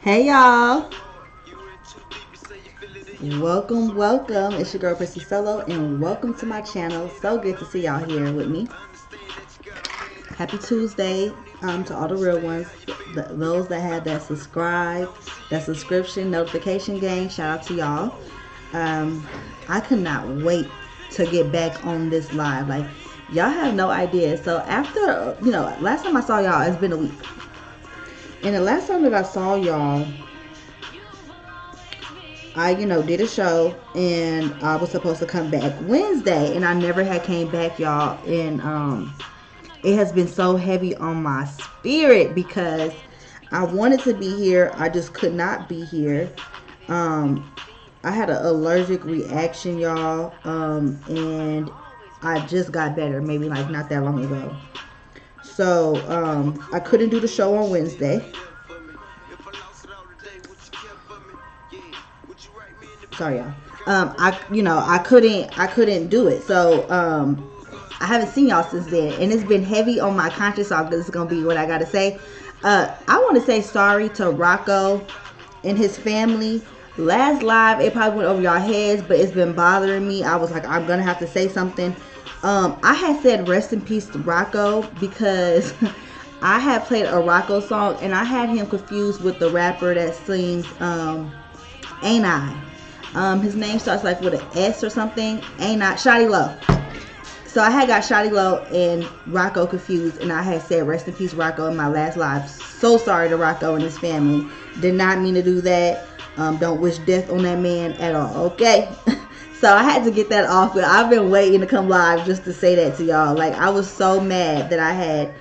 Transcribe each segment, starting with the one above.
Hey y'all, welcome. It's your girl Prissy Solo, and welcome to my channel. So good to see y'all here with me. Happy Tuesday to all the real ones, those that had that subscription notification gang. Shout out to y'all. I could not wait to get back on this live. Like, y'all have no idea. So after, last time I saw y'all, it's been a week. And the last time that I saw y'all, I, did a show, and I was supposed to come back Wednesday, and I never had came back, y'all. And it has been so heavy on my spirit because I wanted to be here. I just could not be here. I had an allergic reaction, y'all, and I just got better, maybe like not that long ago. So I couldn't do the show on Wednesday. Sorry, y'all. I couldn't do it. So I haven't seen y'all since then, and it's been heavy on my conscience. So this is gonna be what I gotta say. I want to say sorry to Rocco and his family. Last live, it probably went over y'all heads, but it's been bothering me. I was like, I'm gonna have to say something. I had said rest in peace to Rocco because I had played a Rocco song, and I had him confused with the rapper that sings Ain't I. His name starts like with an S or something. Ain't I? Shawty Low. So I had got Shawty Low and Rocco confused, and I had said rest in peace Rocco in my last live. So sorry to Rocco and his family. Did not mean to do that. Don't wish death on that man at all, okay? So I had to get that off, but I've been waiting to come live just to say that to y'all. Like, I was so mad that I had,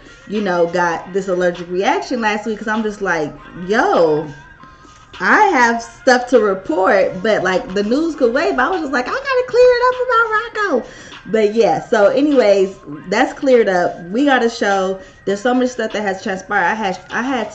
got this allergic reaction last week, because I'm just like, yo, I have stuff to report, but like the news could wait. But I was just like, I gotta clear it up about Rocco. But yeah, so anyways, that's cleared up. We got a show. There's so much stuff that has transpired. I had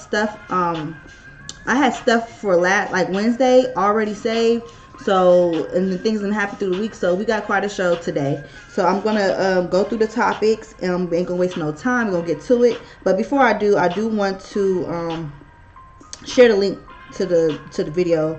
stuff for like Wednesday already saved. So, and the things gonna happen through the week. So we got quite a show today. So I'm gonna go through the topics, and I ain't gonna waste no time. We're gonna get to it. But before I do want to share the link to the video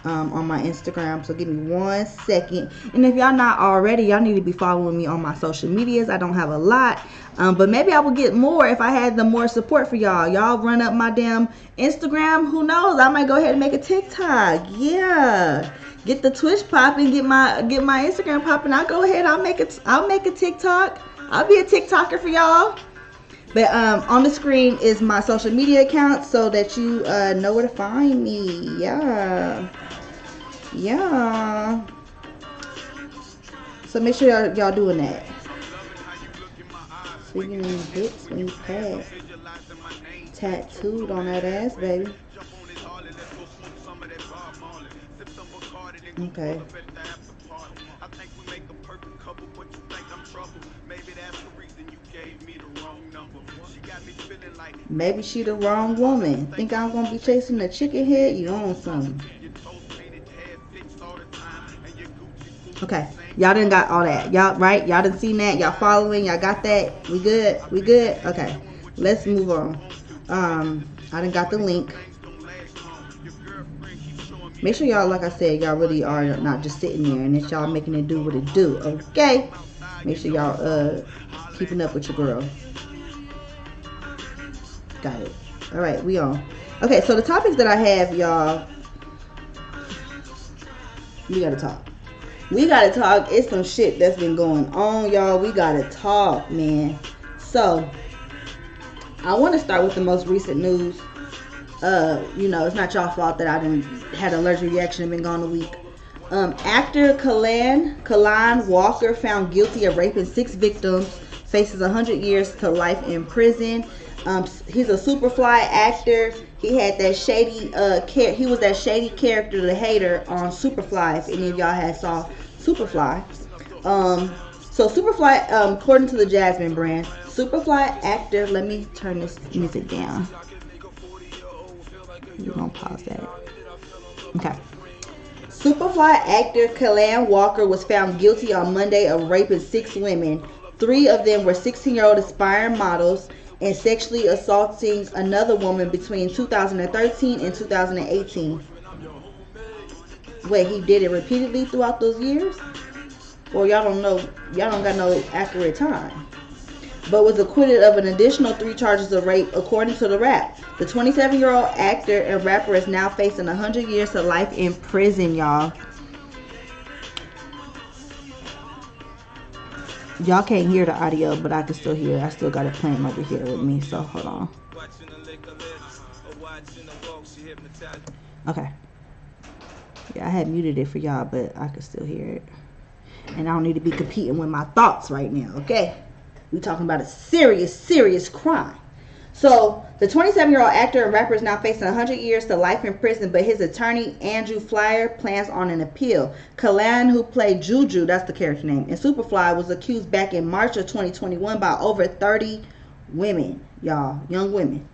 on my Instagram. So give me 1 second. And if y'all not already, y'all need to be following me on my social medias. I don't have a lot, but maybe I would get more if I had the more support for y'all. Y'all run up my damn Instagram. Who knows? I might go ahead and make a TikTok. Yeah, get the Twitch popping. Get my Instagram popping. I'll go ahead. I'll make a TikTok. I'll be a TikToker for y'all. But on the screen is my social media account so that you know where to find me. Yeah. So make sure y'all doing that. Speaking in hits when you pass. Tattooed on that ass, baby. Okay. Maybe she the wrong woman. Think I'm gonna be chasing the chicken head? You own something. Okay, y'all done got all that. Y'all right? Y'all done seen that? Y'all following? Y'all got that? We good? We good? Okay, let's move on. I done got the link. Make sure y'all, like I said, y'all really are not just sitting there, and that y'all making it do what it do. Okay, make sure y'all keeping up with your girl. Got it. All right, we on. Okay, so the topics that I have, y'all, we gotta talk. It's some shit that's been going on, y'all. We gotta talk, man. So I want to start with the most recent news. It's not y'all fault that I done had an allergic reaction and been gone a week. Actor Kalan Walker found guilty of raping 6 victims, faces 100 years to life in prison. He's a Superfly actor. He had that shady he was that shady character, the hater, on Superfly. If any of y'all had saw Superfly. So Superfly, according to the Jasmine brand, Superfly actor. Let me turn this music down. We're gonna pause that. Okay. Superfly actor Kalan Walker was found guilty on Monday of raping 6 women. 3 of them were 16-year-old aspiring models, and sexually assaulting another woman between 2013 and 2018. Wait, he did it repeatedly throughout those years? Or y'all don't know, y'all don't got no accurate time. But was acquitted of an additional 3 charges of rape, according to the Wrap. The 27-year-old actor and rapper is now facing 100 years to life in prison, y'all. Y'all can't hear the audio, but I can still hear it. I still got it playing over here with me, so hold on. Okay. Yeah, I had muted it for y'all, but I can still hear it. And I don't need to be competing with my thoughts right now, okay? We talking about a serious, serious crime. So, the 27-year-old actor and rapper is now facing 100 years to life in prison, but his attorney, Andrew Flyer, plans on an appeal. Kallan, who played Juju, that's the character name, in Superfly, was accused back in March of 2021 by over 30 women, y'all, young women,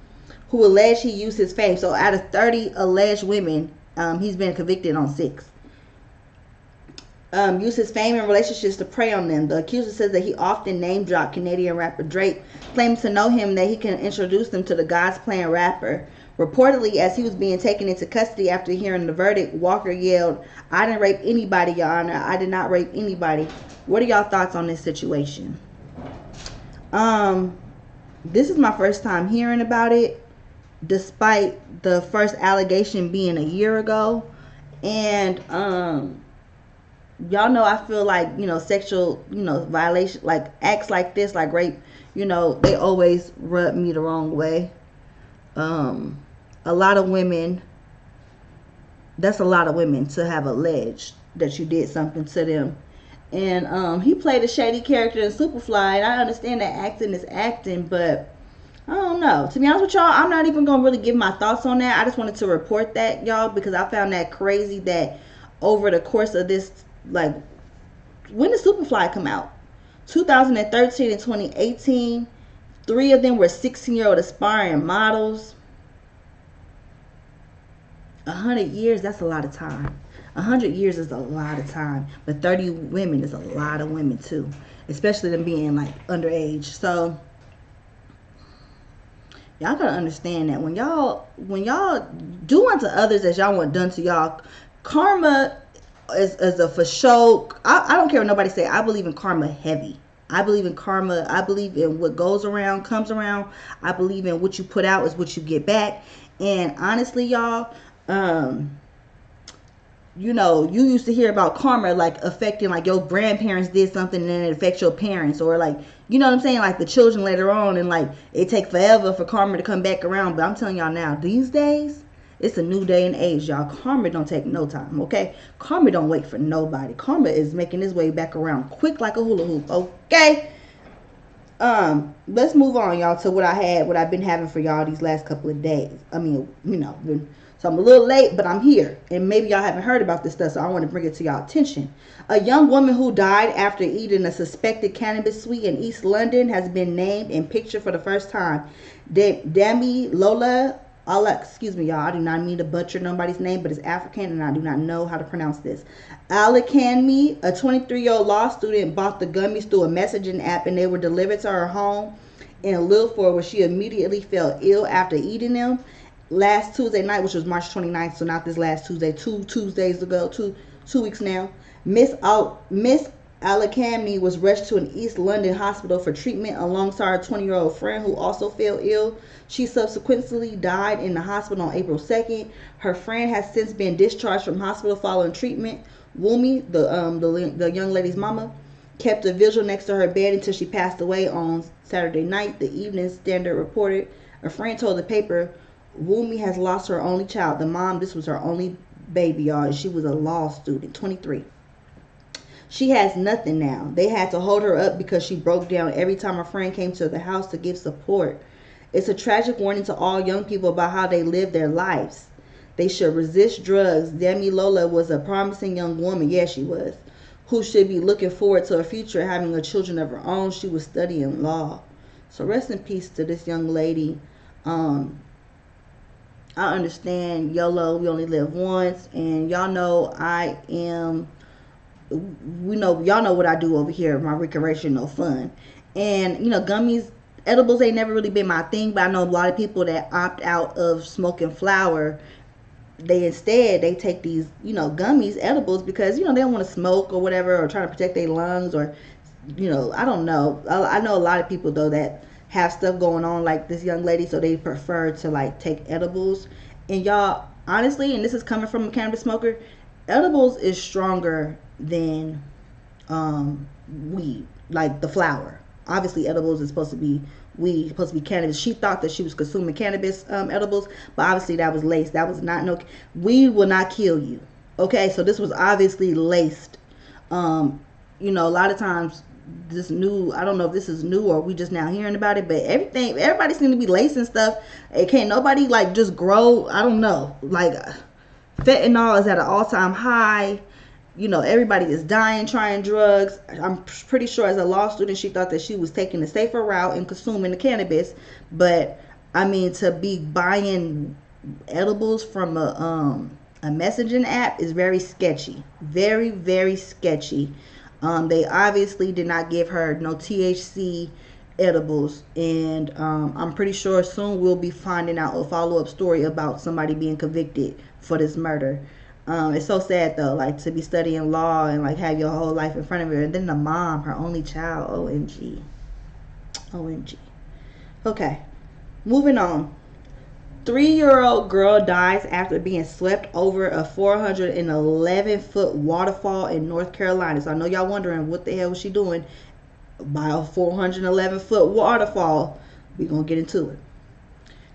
who alleged he used his fame. So, out of 30 alleged women, he's been convicted on 6. Used his fame and relationships to prey on them. The accuser says that he often name-dropped Canadian rapper Drake, claiming to know him that he can introduce them to the God's Plan rapper. Reportedly, as he was being taken into custody after hearing the verdict, Walker yelled, "I didn't rape anybody, Your Honor. I did not rape anybody." What are y'all thoughts on this situation? This is my first time hearing about it, despite the first allegation being a year ago. And y'all know I feel like, sexual, violation, like acts like this, like rape, they always rub me the wrong way. A lot of women, that's a lot of women to have alleged that you did something to them. And he played a shady character in Superfly, and I understand that acting is acting, but I don't know. To be honest with y'all, I'm not even going to really give my thoughts on that. I just wanted to report that, y'all, because I found that crazy that over the course of this, like, when did Superfly come out? 2013 and 2018. 3 of them were 16-year-old aspiring models. 100 years, that's a lot of time. 100 years is a lot of time. But 30 women is a lot of women too. Especially them being like underage. So y'all gotta understand that when y'all do unto others as y'all want done to y'all, karma is a for sure. I don't care what nobody say. I believe in karma heavy. I believe in karma. I believe in what goes around comes around. I believe in what you put out is what you get back. And honestly, y'all, you used to hear about karma like affecting, like your grandparents did something and then it affects your parents, or like, you know what I'm saying, like the children later on, and like it take forever for karma to come back around. But I'm telling y'all now, these days, it's a new day and age, y'all. Karma don't take no time, okay? Karma don't wait for nobody. Karma is making its way back around quick like a hula hoop, okay? Let's move on, y'all, to what I've been having for y'all these last couple of days. I mean, so I'm a little late, but I'm here. And maybe y'all haven't heard about this stuff, so I want to bring it to y'all attention. A young woman who died after eating a suspected cannabis sweet in East London has been named and pictured for the first time. Dami Lola, excuse me, y'all. I do not mean to butcher nobody's name, but it's African, and I do not know how to pronounce this. Alakanmi, a 23-year-old law student, bought the gummies through a messaging app, and they were delivered to her home in Lilford, where she immediately fell ill after eating them. Last Tuesday night, which was March 29th, so not this last Tuesday, 2 Tuesdays ago, two weeks now, Miss Alakamni was rushed to an East London hospital for treatment alongside her 20-year-old friend who also fell ill. She subsequently died in the hospital on April 2nd. Her friend has since been discharged from hospital following treatment. Wumi, the young lady's mama, kept a vigil next to her bed until she passed away on Saturday night, the Evening Standard reported. A friend told the paper, Wumi has lost her only child. The mom, this was her only baby, y'all, and she was a law student, 23. She has nothing now. They had to hold her up because she broke down every time her friend came to the house to give support. It's a tragic warning to all young people about how they live their lives. They should resist drugs. Demi Lola was a promising young woman, yes she was, who should be looking forward to a future having a children of her own. She was studying law. So rest in peace to this young lady. I understand YOLO, we only live once, and y'all know y'all know what I do over here, my recreational fun. And gummies, edibles ain't never really been my thing, but I know a lot of people that opt out of smoking flower. They take these, gummies, edibles, because, they don't want to smoke or whatever, or trying to protect their lungs, or, I don't know. I know a lot of people, though, that have stuff going on like this young lady, so they prefer to, like, take edibles. And y'all, honestly, and this is coming from a cannabis smoker, edibles is stronger than weed, like the flower. Obviously, edibles is supposed to be weed, supposed to be cannabis. She thought that she was consuming cannabis edibles, but obviously that was laced. That was not no. Weed will not kill you. Okay, so this was obviously laced. A lot of times this new, I don't know if this is new or we just now hearing about it, but everybody seems to be lacing stuff. It can't nobody like just grow. I don't know. Like fentanyl is at an all-time high. Everybody is dying trying drugs. I'm pretty sure as a law student, she thought that she was taking the safer route and consuming the cannabis. But, I mean, to be buying edibles from a messaging app is very sketchy. Very, very sketchy. They obviously did not give her no THC edibles. And I'm pretty sure soon we'll be finding out a follow-up story about somebody being convicted for this murder. It's so sad though, like to be studying law and like have your whole life in front of her, and then the mom, her only child. OMG. Okay, moving on. 3-year-old girl dies after being swept over a 411-foot waterfall in North Carolina. So I know y'all wondering what the hell was she doing by a 411-foot waterfall. We're gonna get into it.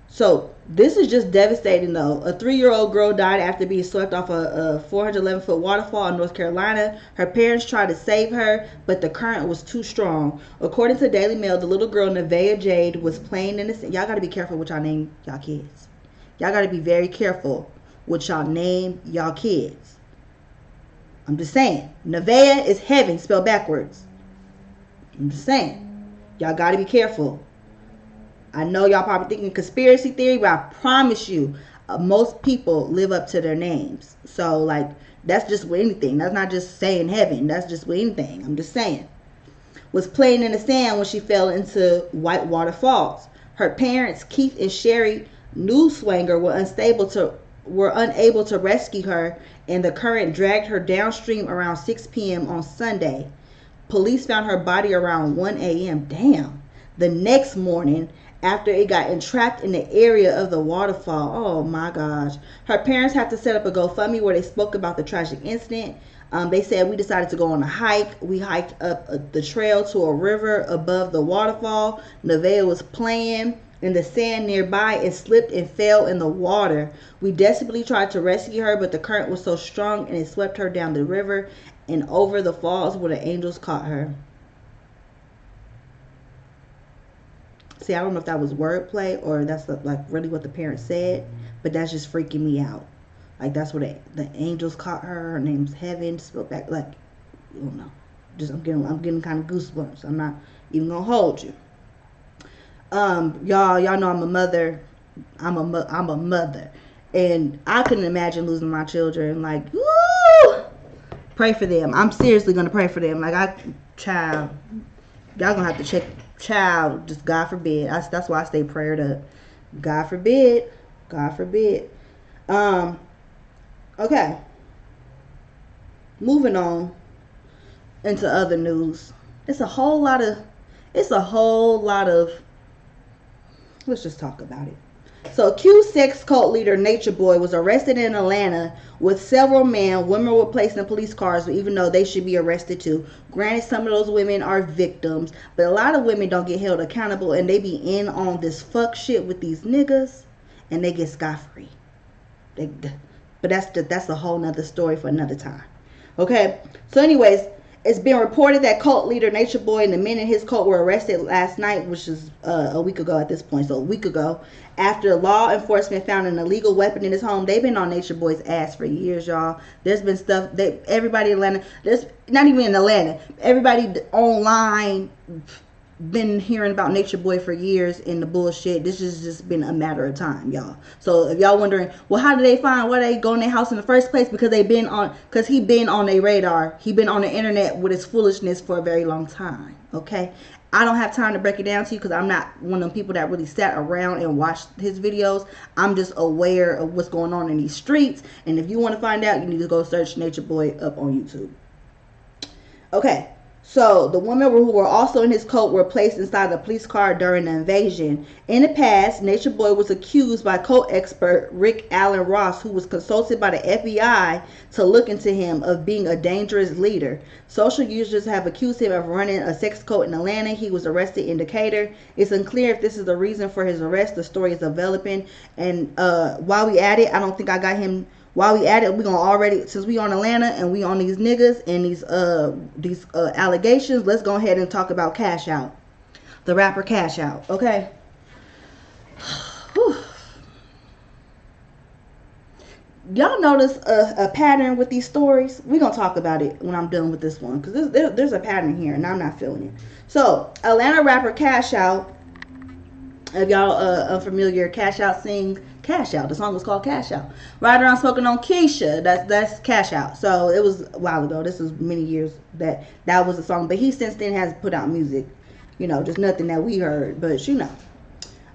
So this is just devastating though. A 3-year-old girl died after being swept off a 411-foot waterfall in North Carolina. Her parents tried to save her, but the current was too strong. According to Daily Mail, the little girl Nevaeh Jade was playing in the sand. Y'all got to be careful what y'all name y'all kids. Y'all got to be very careful what y'all name y'all kids. I'm just saying. Nevaeh is heaven spelled backwards. I'm just saying. Y'all got to be careful. I know y'all probably thinking conspiracy theory, but I promise you, most people live up to their names. So, like, that's just with anything. That's not just saying heaven. That's just with anything. I'm just saying. Was playing in the sand when she fell into Whitewater Falls. Her parents, Keith and Sherry Newswanger, were unable to rescue her, and the current dragged her downstream around 6 p.m. on Sunday. Police found her body around 1 a.m. Damn. The next morning, after it got entrapped in the area of the waterfall. Oh my gosh. Her parents had to set up a GoFundMe where they spoke about the tragic incident. They said, we decided to go on a hike. We hiked up the trail to a river above the waterfall. Nevaeh was playing in the sand nearby and slipped and fell in the water. We desperately tried to rescue her, but the current was so strong and it swept her down the river and over the falls where the angels caught her. See, I don't know if that was wordplay or that's like really what the parents said, but that's just freaking me out. Like that's where the angels caught her. Her name's Heaven. Spelled back like, I don't know. Just I'm getting kind of goosebumps. I'm not even gonna hold you. Y'all know I'm a mother. I'm a mother, and I couldn't imagine losing my children. Like, woo! Pray for them. I'm seriously gonna pray for them. Like child, y'all gonna have to check. Child, just God forbid. That's why I stay prayed up. God forbid. God forbid. Okay. Moving on into other news. It's a whole lot of. Let's just talk about it. So, accused sex cult leader Nature Boy was arrested in Atlanta with several men. Women were placed in police cars, even though they should be arrested too. Granted, some of those women are victims, but a lot of women don't get held accountable, and they be in on this fuck shit with these niggas, and they get scot-free. But that's a whole nother story for another time. Okay, so anyways, it's been reported that cult leader Nature Boy and the men in his cult were arrested last night, which is a week ago at this point. So a week ago, after law enforcement found an illegal weapon in his home. They've been on Nature Boy's ass for years, y'all. There's been stuff that everybody in Atlanta, there's not even in Atlanta, everybody online been hearing about Nature Boy for years in the bullshit. This has just been a matter of time, y'all. So if y'all wondering, well, how did they find where they go in their house in the first place? Because he been on their radar. He been on the internet with his foolishness for a very long time. Okay, I don't have time to break it down to you because I'm not one of them people that really sat around and watched his videos. I'm just aware of what's going on in these streets. And if you want to find out, you need to go search Nature Boy up on YouTube. Okay. So the women who were also in his cult were placed inside a police car during the invasion. In the past, Nature Boy was accused by cult expert Rick Allen Ross, who was consulted by the FBI to look into him, of being a dangerous leader. Social users have accused him of running a sex cult in Atlanta. He was arrested in Decatur. It's unclear if this is the reason for his arrest. The story is developing. And while we at it, I don't think I got him. While we at it, we gonna already, since we on Atlanta and we on these niggas and these allegations, let's go ahead and talk about Cash Out, the rapper Cash Out. Okay. Y'all notice a pattern with these stories? We're gonna talk about it when I'm done with this one, because there's a pattern here and I'm not feeling it. So Atlanta rapper Cash Out, if y'all unfamiliar, Cash Out sings Cash Out. The song was called Cash Out. Right around smoking on Keisha. That's Cash Out. So it was a while ago. This was many years that was a song. But he since then has put out music. You know, just nothing that we heard. But you know.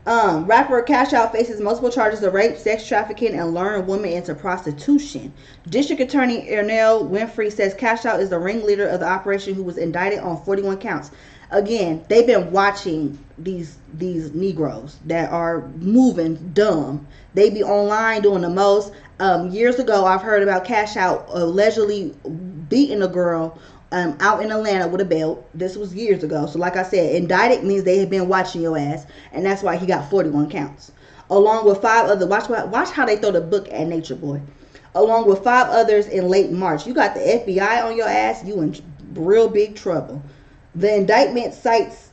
Rapper Cash Out faces multiple charges of rape, sex trafficking, and luring women into prostitution. District Attorney Ernell Winfrey says Cash Out is the ringleader of the operation, who was indicted on 41 counts. Again, they've been watching these Negroes that are moving dumb. They be online doing the most. Years ago, I've heard about Cash Out allegedly beating a girl out in Atlanta with a belt. This was years ago. So like I said, indicted means they have been watching your ass, and that's why he got 41 counts. Along with 5 other, watch how they throw the book at Nature Boy. Along with 5 others in late March. You got the FBI on your ass, you in real big trouble. The indictment cites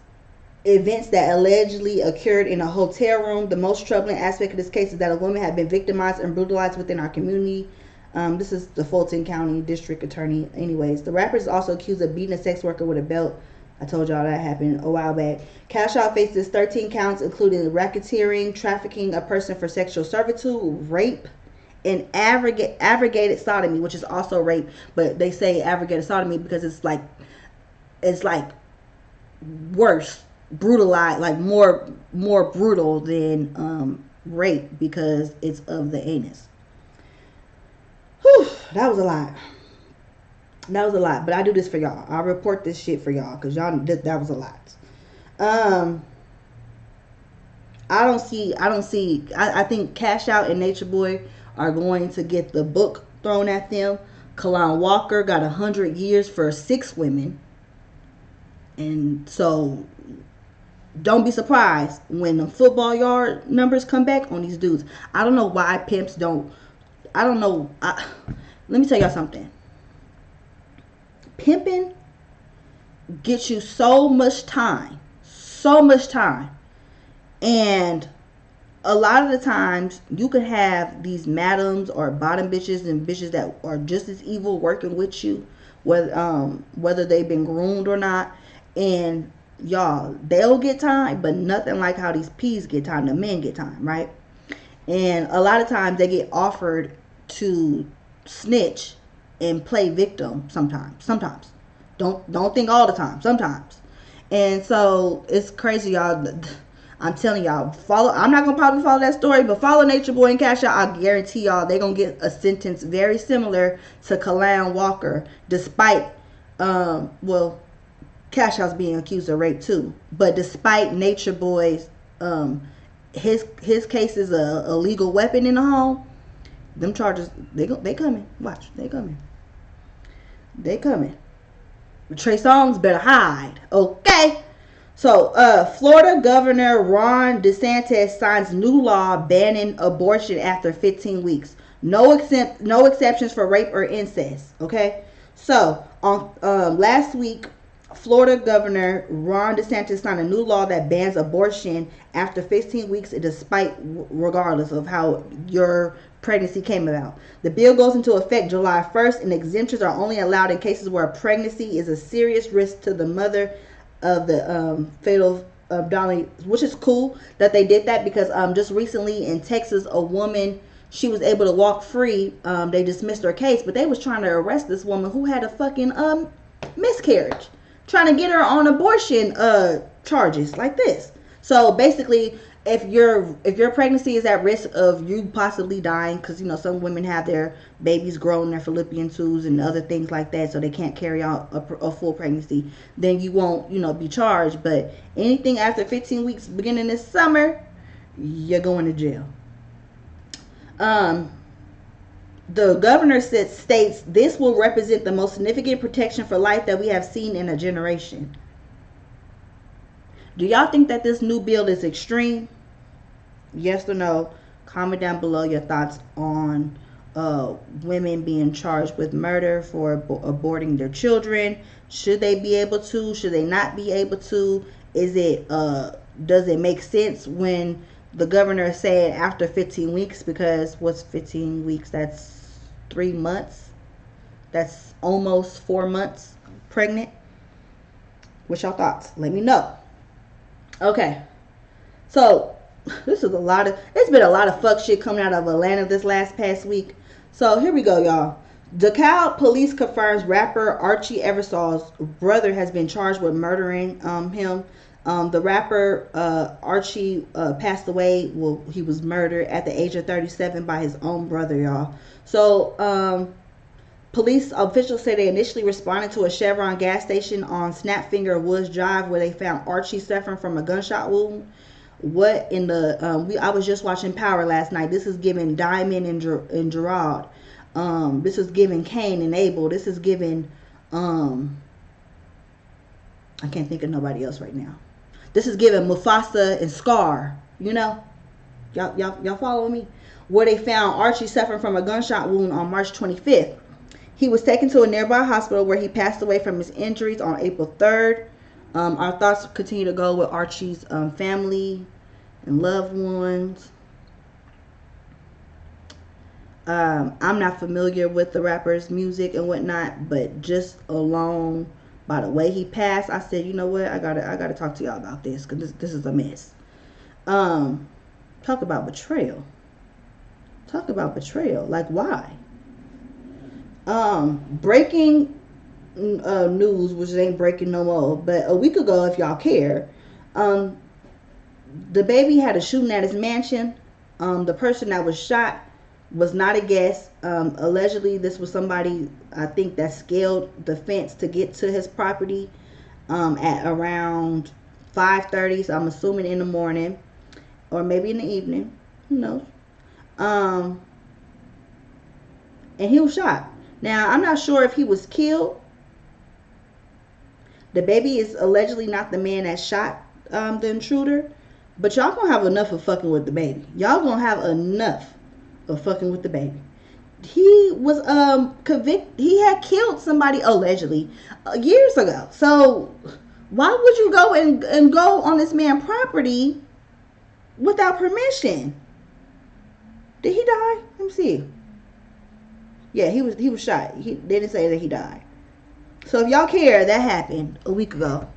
events that allegedly occurred in a hotel room. The most troubling aspect of this case is that a woman had been victimized and brutalized within our community. This is the Fulton County District Attorney. Anyways, the rapper is also accused of beating a sex worker with a belt. I told y'all that happened a while back. Cash Out faces 13 counts, including racketeering, trafficking a person for sexual servitude, rape, and abrogated sodomy, which is also rape. But they say abrogated sodomy because it's like worse, brutalized, like more brutal than rape, because it's of the anus. Whew, that was a lot. But I do this for y'all. I report this shit for y'all because y'all, that was a lot. I think Cash Out and Nature Boy are going to get the book thrown at them. Kalon Walker got 100 years for 6 women. And so don't be surprised when the football yard numbers come back on these dudes. I don't know why pimps don't. I don't know. Let me tell y'all something. Pimping gets you so much time. And a lot of the times you can have these madams or bottom bitches and bitches that are just as evil working with you, whether they've been groomed or not. And y'all, they'll get time, but nothing like how these P's get time. The men get time, right? And a lot of times they get offered to snitch and play victim sometimes. Don't think all the time. Sometimes. And so it's crazy, y'all. I'm telling y'all, I'm not gonna probably follow that story, but follow Nature Boy and Cash Out. I guarantee y'all they're gonna get a sentence very similar to Kalon Walker, despite Cash Out's being accused of rape too. But despite Nature Boy's his case is a illegal weapon in the home, them charges they coming. Watch, they coming. Trey Songz better hide. Okay. So, Florida Governor Ron DeSantis signs new law banning abortion after 15 weeks. No exceptions for rape or incest. Okay. So, on last week, Florida Governor Ron DeSantis signed a new law that bans abortion after 15 weeks, regardless of how your pregnancy came about. The bill goes into effect July 1st, and exemptions are only allowed in cases where a pregnancy is a serious risk to the mother of the fatal Dolly, which is cool that they did that, because just recently in Texas, a woman, she was able to walk free. They dismissed her case, but they was trying to arrest this woman who had a fucking miscarriage, trying to get her on abortion charges like this. So basically, if your pregnancy is at risk of you possibly dying, because you know some women have their babies grow in their fallopian tubes and other things like that, so they can't carry out a full pregnancy, then you won't be charged. But anything after 15 weeks beginning this summer, you're going to jail. The governor states this will represent the most significant protection for life that we have seen in a generation. Do y'all think that this new bill is extreme? Yes or no? Comment down below your thoughts on women being charged with murder for aborting their children. Should they be able to? Should they not be able to? Does it make sense when the governor said after 15 weeks? Because what's 15 weeks? That's 3 months. That's almost 4 months pregnant. What's your thoughts? Let me know. Okay, so it's been a lot of fuck shit coming out of Atlanta this past week. So here we go, y'all. DeKalb police confirms rapper Archie Eversol's brother has been charged with murdering him. The rapper Archie passed away. Well, he was murdered at the age of 37 by his own brother, y'all. So police officials say they initially responded to a Chevron gas station on Snapfinger Woods Drive where they found Archie suffering from a gunshot wound. What in the I was just watching Power last night. This is giving Diamond and Gerard. This is giving Cain and Abel. This is giving I can't think of nobody else right now. This is giving Mufasa and Scar. You know, y'all follow me? Where they found Archie suffering from a gunshot wound on March 25th. He was taken to a nearby hospital where he passed away from his injuries on April 3rd. Our thoughts continue to go with Archie's family and loved ones. I'm not familiar with the rapper's music and whatnot, but just alone by the way he passed, I said, you know what, I gotta talk to y'all about this, because this is a mess. Talk about betrayal. Like, why? Breaking news, which ain't breaking no more, but a week ago, if y'all care, the baby had a shooting at his mansion. The person that was shot was not a guest. Allegedly, this was somebody, I think, that scaled the fence to get to his property at around 5:30, so I'm assuming in the morning or maybe in the evening, who knows. And he was shot. Now, I'm not sure if he was killed. The baby is allegedly not the man that shot the intruder. But y'all gonna have enough of fucking with the baby. Y'all gonna have enough of fucking with the baby. He was convicted. He had killed somebody allegedly years ago. So why would you go and go on this man's property without permission? Did he die? Let me see. Yeah, he was shot. They didn't say that he died. So if y'all care, that happened a week ago.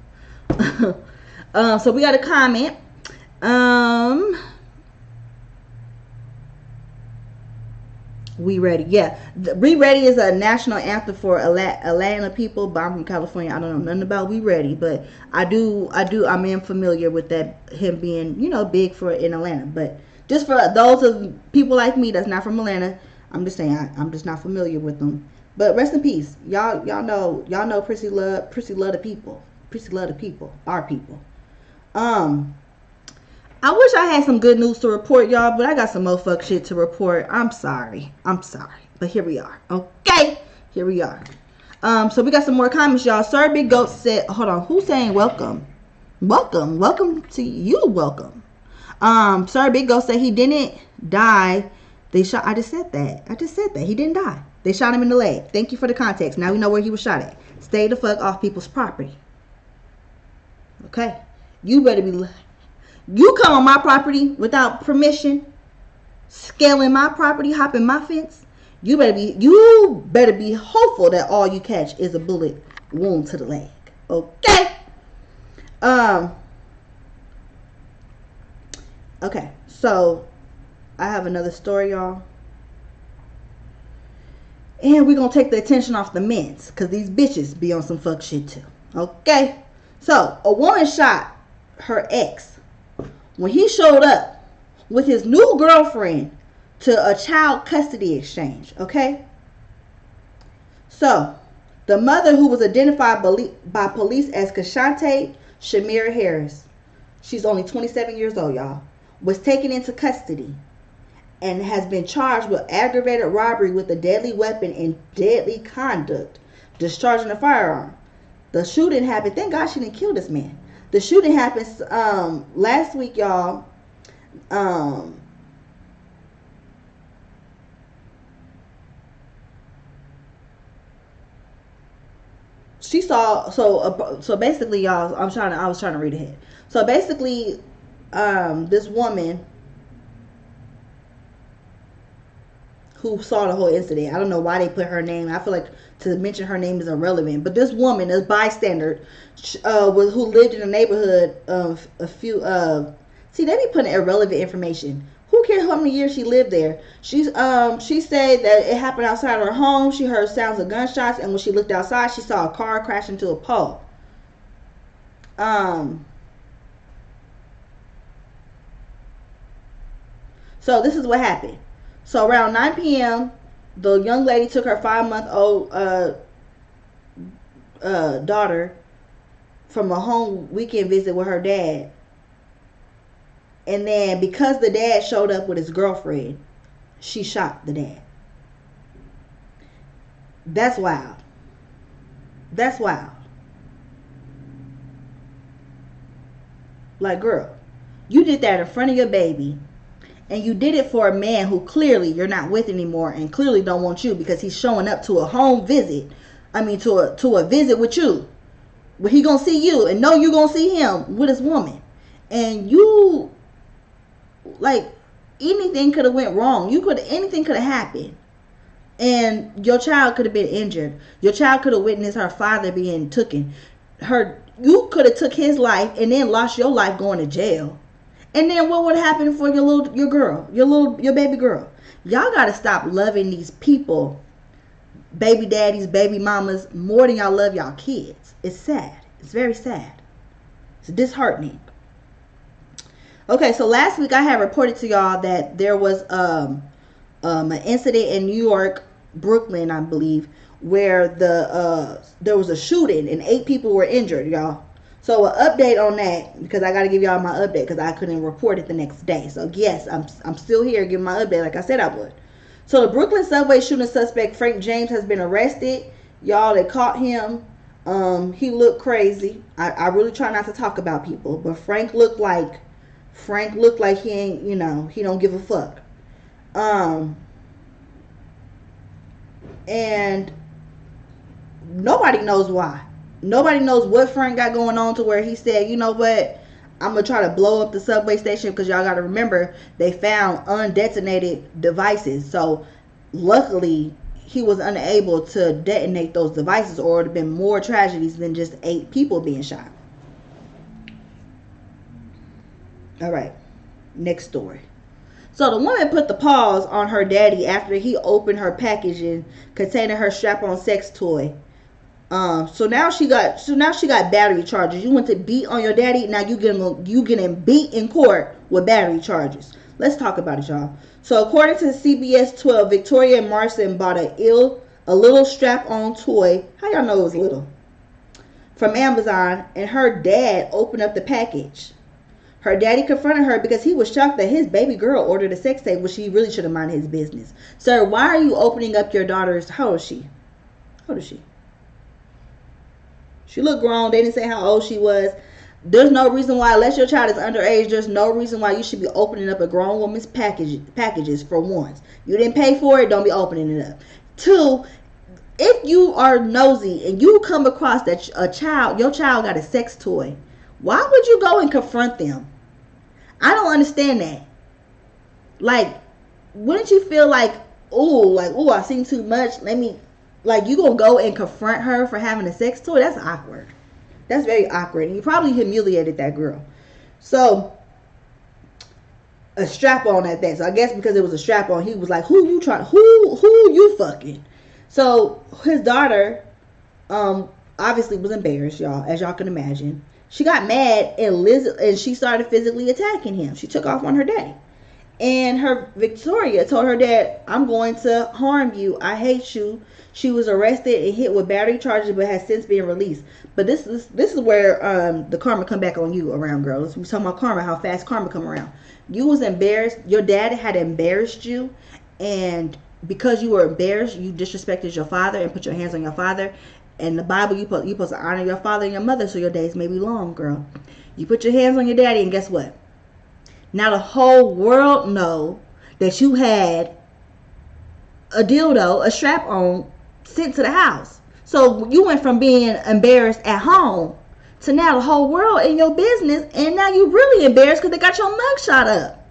So we got a comment. We Ready. Yeah. We Ready is a national anthem for Atlanta people, but I'm from California. I don't know nothing about We Ready, but I'm familiar with that, him being, big in Atlanta. But just for those of people like me that's not from Atlanta, I'm just saying I'm just not familiar with them. But rest in peace. Y'all know Prissy love the people. Prissy love the people. Our people. I wish I had some good news to report, y'all, but I got some more fuck shit to report. I'm sorry. But here we are. Okay? Here we are. So we got some more comments, y'all. Sir Big Goat said, hold on, who's saying welcome? Welcome to you, welcome. Sir Big Goat said he didn't die. I just said that. He didn't die. They shot him in the leg. Thank you for the context. Now we know where he was shot at. Stay the fuck off people's property. Okay? You come on my property without permission, scaling my property, hopping my fence. You better be hopeful that all you catch is a bullet wound to the leg. Okay? Okay, so I have another story, y'all. And we're going to take the attention off the men's, because these bitches be on some fuck shit too. Okay? So, a woman shot her ex, when he showed up with his new girlfriend to a child custody exchange, okay? So, the mother, who was identified by police as Kashante Shamir Harris, she's only 27 years old, y'all, was taken into custody and has been charged with aggravated robbery with a deadly weapon and deadly conduct, discharging a firearm. The shooting happened. Thank God she didn't kill this man. The shooting happened last week, y'all. She saw, so basically, y'all, I was trying to read ahead. So basically, this woman who saw the whole incident, I don't know why they put her name. I feel like to mention her name is irrelevant. But this woman, a bystander, who lived in the neighborhood of a few. See, they be putting irrelevant information. Who cares how many years she lived there? She said that it happened outside her home. She heard sounds of gunshots, and when she looked outside, she saw a car crash into a pole. So this is what happened. So around 9 p.m., the young lady took her 5-month-old daughter from a home weekend visit with her dad. And then because the dad showed up with his girlfriend, she shot the dad. That's wild. That's wild. Like, girl, you did that in front of your baby. And you did it for a man who clearly you're not with anymore and clearly don't want you because he's showing up to a home visit. I mean, to a visit with you. Where he gonna see you and know you gonna see him with his woman. And you, like, anything could have went wrong. Anything could have happened. And your child could have been injured. Your child could have witnessed her father being taken. You could have took his life and then lost your life going to jail. And then what would happen for your baby girl? Y'all gotta stop loving these people, baby daddies, baby mamas, more than y'all love y'all kids. It's sad. It's very sad. It's disheartening. Okay, so last week I had reported to y'all that there was an incident in New York, Brooklyn, I believe, where there was a shooting and 8 people were injured, y'all. So an update on that, because I got to give y'all my update because I couldn't report it the next day. So yes, I'm still here giving my update like I said I would. So the Brooklyn subway shooting suspect Frank James has been arrested. Y'all, they caught him. He looked crazy. I really try not to talk about people, but Frank looked like he ain't, he don't give a fuck. And nobody knows why. Nobody knows what Frank got going on to where he said, you know what, I'm going to try to blow up the subway station, because y'all got to remember, they found undetonated devices. So luckily, he was unable to detonate those devices, or it would have been more tragedies than just 8 people being shot. All right, next story. So the woman put the pause on her daddy after he opened her packaging containing her strap-on sex toy. So now she got battery charges. You went to beat on your daddy. Now you getting beat in court with battery charges. Let's talk about it, y'all. So according to CBS 12, Victoria Marson bought a little strap-on toy. How y'all know it was little? From Amazon, and her dad opened up the package. Her daddy confronted her because he was shocked that his baby girl ordered a sex tape, which he really should have minded his business. Sir, why are you opening up your daughter's? How old is she? How old is she? She looked grown. They didn't say how old she was. There's no reason why, unless your child is underage, there's no reason why you should be opening up a grown woman's packages for once. You didn't pay for it, don't be opening it up. 2, if you are nosy and you come across that your child got a sex toy, why would you go and confront them? I don't understand that. Like, wouldn't you feel like, oh, I've seen too much, you gonna go and confront her for having a sex toy? That's awkward. That's very awkward. And you probably humiliated that girl. So, a strap-on at that. So, I guess because it was a strap-on, he was like, who you fucking? So, his daughter, obviously was embarrassed, y'all, as y'all can imagine. She got mad and she started physically attacking him. She took off on her daddy. And her Victoria told her dad, I'm going to harm you. I hate you. She was arrested and hit with battery charges, but has since been released. But this is where the karma come back on you around, girls. We talking about karma, how fast karma come around. You was embarrassed. Your dad had embarrassed you, and because you were embarrassed, you disrespected your father and put your hands on your father. And the Bible, you supposed to honor your father and your mother so your days may be long, girl. You put your hands on your daddy, and guess what? Now the whole world know that you had a dildo, a strap-on, sent to the house. So you went from being embarrassed at home to now the whole world in your business, and now you really embarrassed because they got your mugshot up.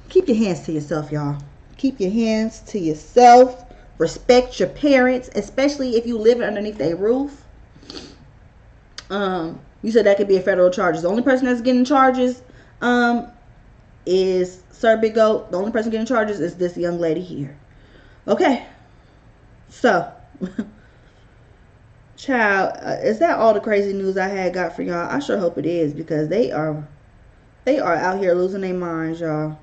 Keep your hands to yourself, y'all. Keep your hands to yourself. Respect your parents, especially if you live underneath their roof. You said that could be a federal charge. The only person that's getting charges is Sir Big Goat. The only person getting charges is this young lady here. Okay. So, child, is that all the crazy news I had got for y'all? I sure hope it is, because they are out here losing their minds, y'all.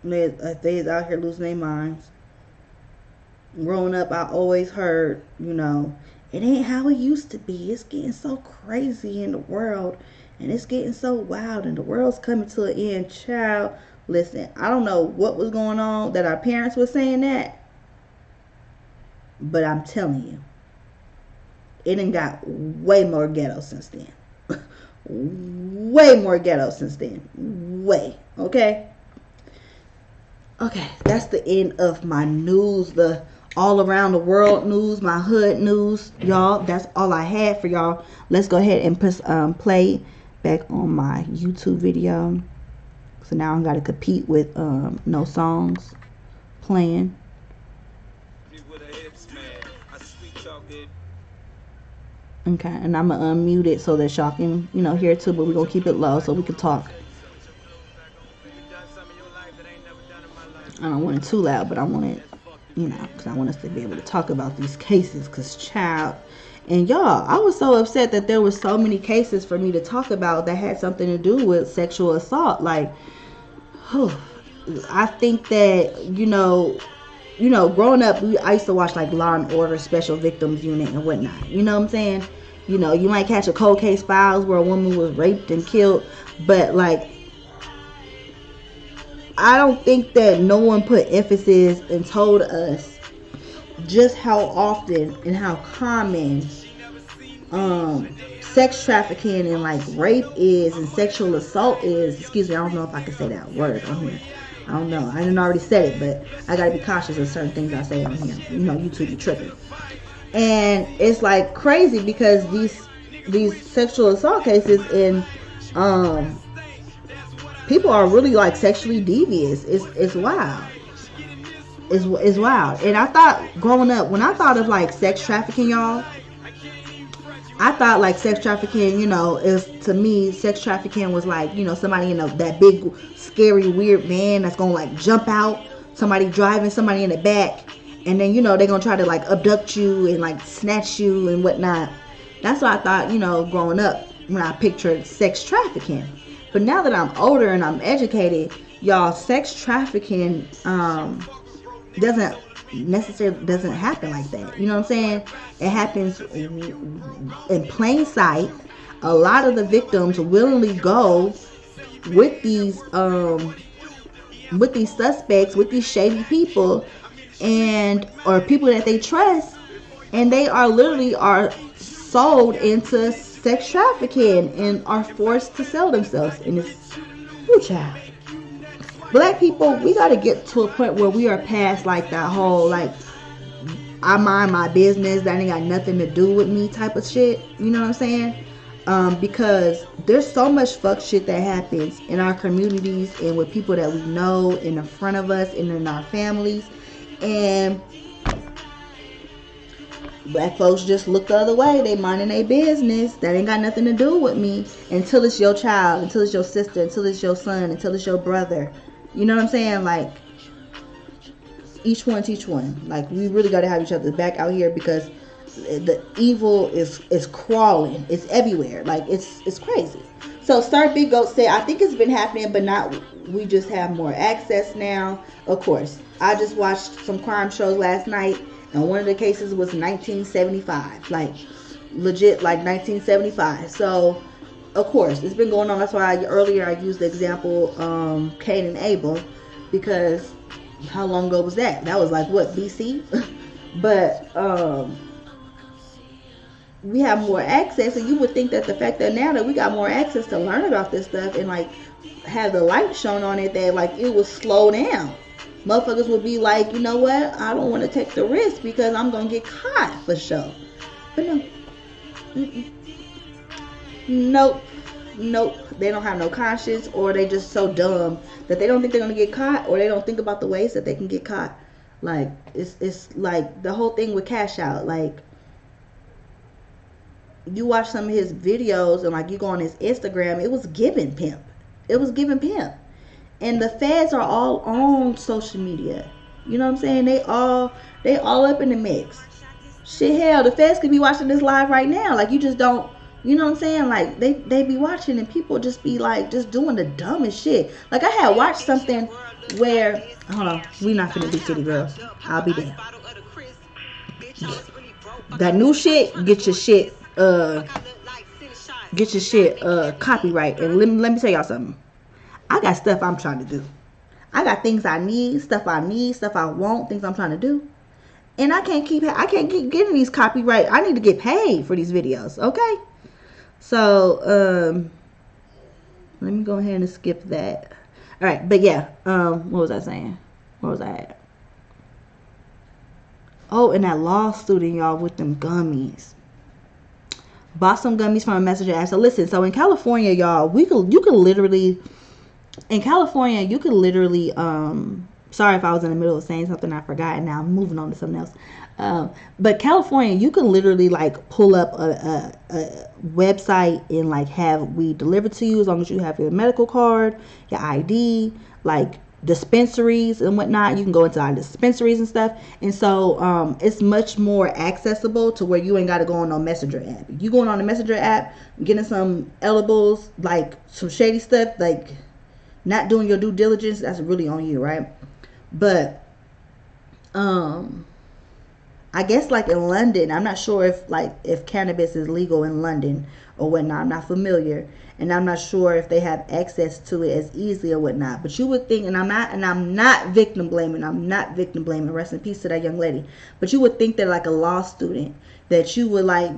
They is out here losing their minds. Growing up, I always heard, it ain't how it used to be. It's getting so crazy in the world, and it's getting so wild, and the world's coming to an end. Child, listen, I don't know what was going on that our parents were saying that, but I'm telling you, it done got way more ghetto since then. Way more ghetto since then. Way. Okay, that's the end of my news. The all around the world news, my hood news, y'all. That's all I had for y'all. Let's go ahead and put play back on my YouTube video. So now I gotta compete with no songs playing. Okay, and I'm gonna unmute it so that y'all can hear it too, but we're gonna keep it low so we can talk. I don't want it too loud, but I want it, because I want us to be able to talk about these cases, because child, and y'all, I was so upset that there were so many cases for me to talk about that had something to do with sexual assault. Like, I think that, growing up, I used to watch like Law and Order Special Victims Unit and whatnot. You know what I'm saying? You might catch a cold case files where a woman was raped and killed, but like, I don't think that no one put emphasis and told us just how often and how common sex trafficking and like rape is and sexual assault is. Excuse me, I don't know if I can say that word on here. I don't know. I didn't already said it, but I gotta be cautious of certain things I say on here. YouTube be tripping. And it's like crazy because these sexual assault cases and people are really like sexually devious. It's wild. It's wild. And I thought growing up, when I thought of like sex trafficking, y'all, I thought like sex trafficking, is, to me, sex trafficking was like, somebody in that big, scary, weird van that's gonna like jump out, somebody driving somebody in the back, and then they're gonna try to like abduct you and like snatch you and whatnot. That's what I thought, growing up when I pictured sex trafficking. But now that I'm older and I'm educated, y'all, sex trafficking doesn't happen like that. You know what I'm saying? It happens in plain sight. A lot of the victims willingly go with these suspects, with these shady people, or people that they trust, and they are literally sold into sex trafficking and are forced to sell themselves. And it's child. Black people, we got to get to a point where we are past like that whole like I mind my business, that ain't got nothing to do with me type of shit. You know what I'm saying? Because there's so much fuck shit that happens in our communities and with people that we know in the front of us and in our families, and black folks just look the other way. They minding their business. That ain't got nothing to do with me, until it's your child, until it's your sister, until it's your son, until it's your brother. You know what I'm saying? Like, each one teach one. Like, we really got to have each other's back out here, because The evil is crawling. It's everywhere. Like it's crazy. So Star Big Goat said, I think it's been happening, but not. We just have more access now. Of course, I just watched some crime shows last night, and one of the cases was 1975, like legit, like 1975. So of course, it's been going on. That's why earlier I used the example Cain and Abel, because how long ago was that? That was like what, BC? But we have more access, and you would think that the fact that now that we got more access to learn about this stuff and like have the light shown on it, that like it will slow down. Motherfuckers would be like, you know what? I don't want to take the risk because I'm gonna get caught for sure. But no. Mm-mm. Nope. They don't have no conscience, or they just so dumb that they don't think they're gonna get caught, or they don't think about the ways that they can get caught. Like it's like the whole thing with Cash Out. Like you watch some of his videos and like you go on his Instagram, it was giving pimp. And the feds are all on social media. You know what I'm saying? They all up in the mix. Shit, hell, the feds could be watching this live right now. Like you just don't. You know what I'm saying? Like they be watching and people just be like just doing the dumbest shit. Like I had watched something where, hold on, we not finna be city girls. I'll be there. That new shit, get your shit copyright. And let me tell y'all something. I got stuff I'm trying to do. I got things I need, stuff I want, things I'm trying to do. And I can't keep getting these copyright. I need to get paid for these videos, okay? So, let me go ahead and skip that. All right, but yeah, what was I saying? Where was I at? Oh, and that law student, y'all, with them gummies. Bought some gummies from a messenger app. So listen, so in California, y'all, you could literally, sorry if I was in the middle of saying something I forgot, and now I'm moving on to something else. But California, you can literally like pull up a website and like have weed delivered to you as long as you have your medical card, your ID, like dispensaries and whatnot. You can go into our dispensaries and stuff. And so it's much more accessible to where you ain't got to go on no messenger app. You going on the messenger app, getting some edibles, like some shady stuff, like not doing your due diligence, that's really on you, right? But I guess like in London, I'm not sure if cannabis is legal in London or whatnot. I'm not familiar, and I'm not sure if they have access to it as easily or whatnot. But you would think, and I'm not victim blaming. Rest in peace to that young lady. But you would think that like a law student, that you would like,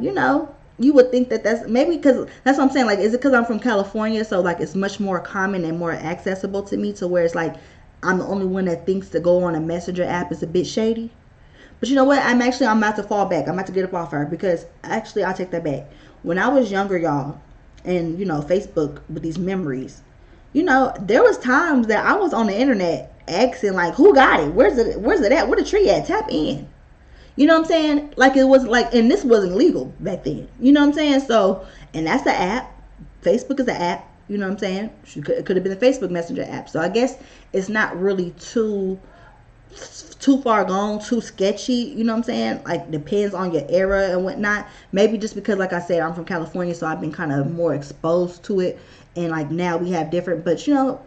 you would think that that's maybe because that's what I'm saying. Like, is it because I'm from California, so like it's much more common and more accessible to me, to where it's like I'm the only one that thinks to go on a messenger app is a bit shady. But you know what? I'm about to fall back. I'm about to get up off her, because actually I'll take that back. When I was younger, y'all, and Facebook with these memories, there was times that I was on the internet asking like, who got it? Where's it at? Where the tree at? Tap in. You know what I'm saying? Like it was like, and this wasn't legal back then. You know what I'm saying? So, and that's the app. Facebook is the app. You know what I'm saying? It could have been the Facebook Messenger app. So I guess it's not really too far gone, too sketchy. You know what I'm saying? Like, depends on your era and whatnot. Maybe just because, like I said, I'm from California, so I've been kind of more exposed to it. And like now we have different, but so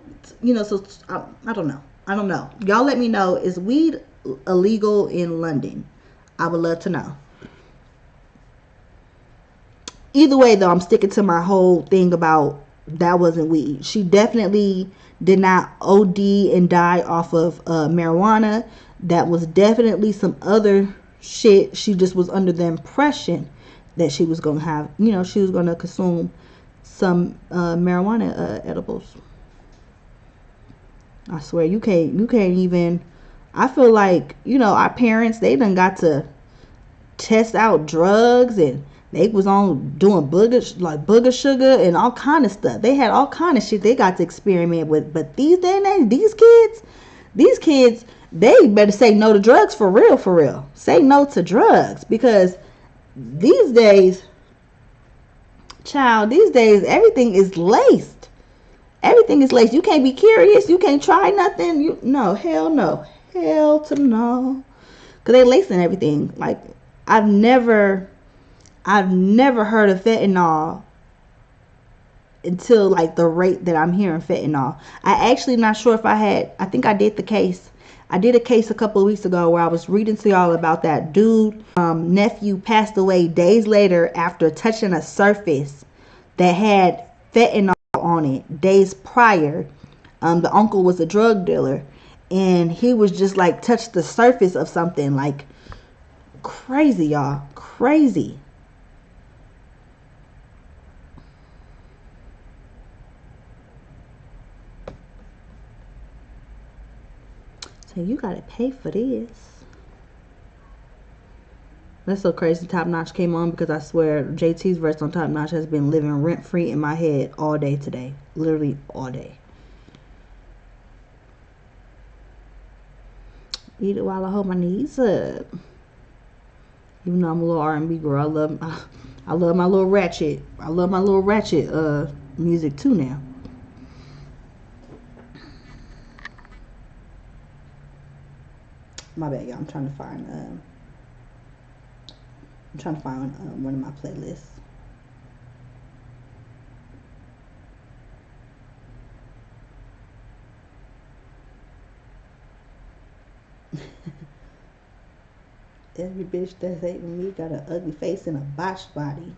I don't know. Y'all let me know, is weed illegal in London? I would love to know. Either way, though, I'm sticking to my whole thing about that wasn't weed. She definitely did not OD and die off of marijuana. That was definitely some other shit. She just was under the impression that she was going to have, she was going to consume some marijuana edibles. I swear, you can't even, I feel like, our parents, they done got to test out drugs, and they was on doing booger sugar and all kind of stuff. They had all kind of shit they got to experiment with. But these days, these kids, they better say no to drugs for real. Say no to drugs, because these days, everything is laced. You can't be curious. You can't try nothing. Hell no. Hell to no. Because they lacing everything. Like, I've never heard of fentanyl until like the rate that I'm hearing fentanyl. I actually not sure if I think I did the case. I did a case a couple of weeks ago where I was reading to y'all about that dude nephew passed away days later after touching a surface that had fentanyl on it days prior. The uncle was a drug dealer, and he was just like touched the surface of something. Like, crazy, y'all, crazy. So you gotta pay for this. That's so crazy. Top Notch came on because I swear JT's verse on Top Notch has been living rent free in my head all day today. Literally all day. Eat it while I hold my knees up. Even though I'm a little R&B girl, I love my little ratchet. I love my little ratchet music too now. My bad, y'all. I'm trying to find one of my playlists. Every bitch that's hating me got an ugly face and a botched body.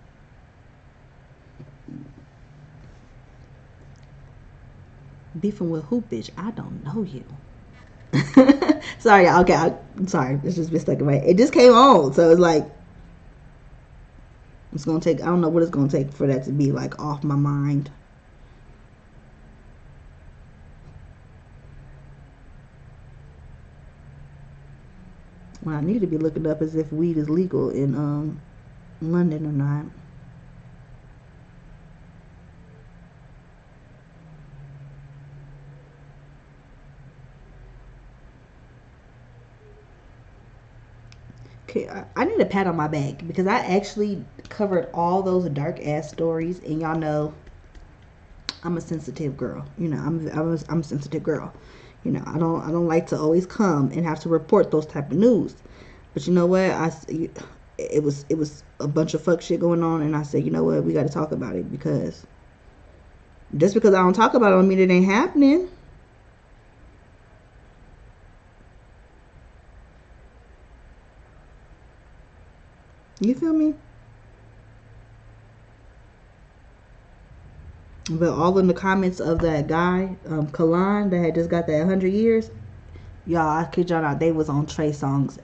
Beefing with who, bitch? I don't know you. Sorry, okay. I'm sorry. It's just been stuck in my head. It just came on, so it's like it's gonna take. I don't know what it's gonna take for that to be like off my mind. What I need to be looking up is if weed is legal in London or not. Okay, I need a pat on my back because I actually covered all those dark ass stories, and y'all know I'm a sensitive girl. You know, I'm a sensitive girl. You know, I don't like to always come and have to report those type of news. But you know what? It was a bunch of fuck shit going on, and I said, you know what? We got to talk about it because just because I don't talk about it don't mean it ain't happening. You feel me? But all in the comments of that guy, Kalan, that had just got that 100 years, y'all, I kid y'all not, they was on Trey Songz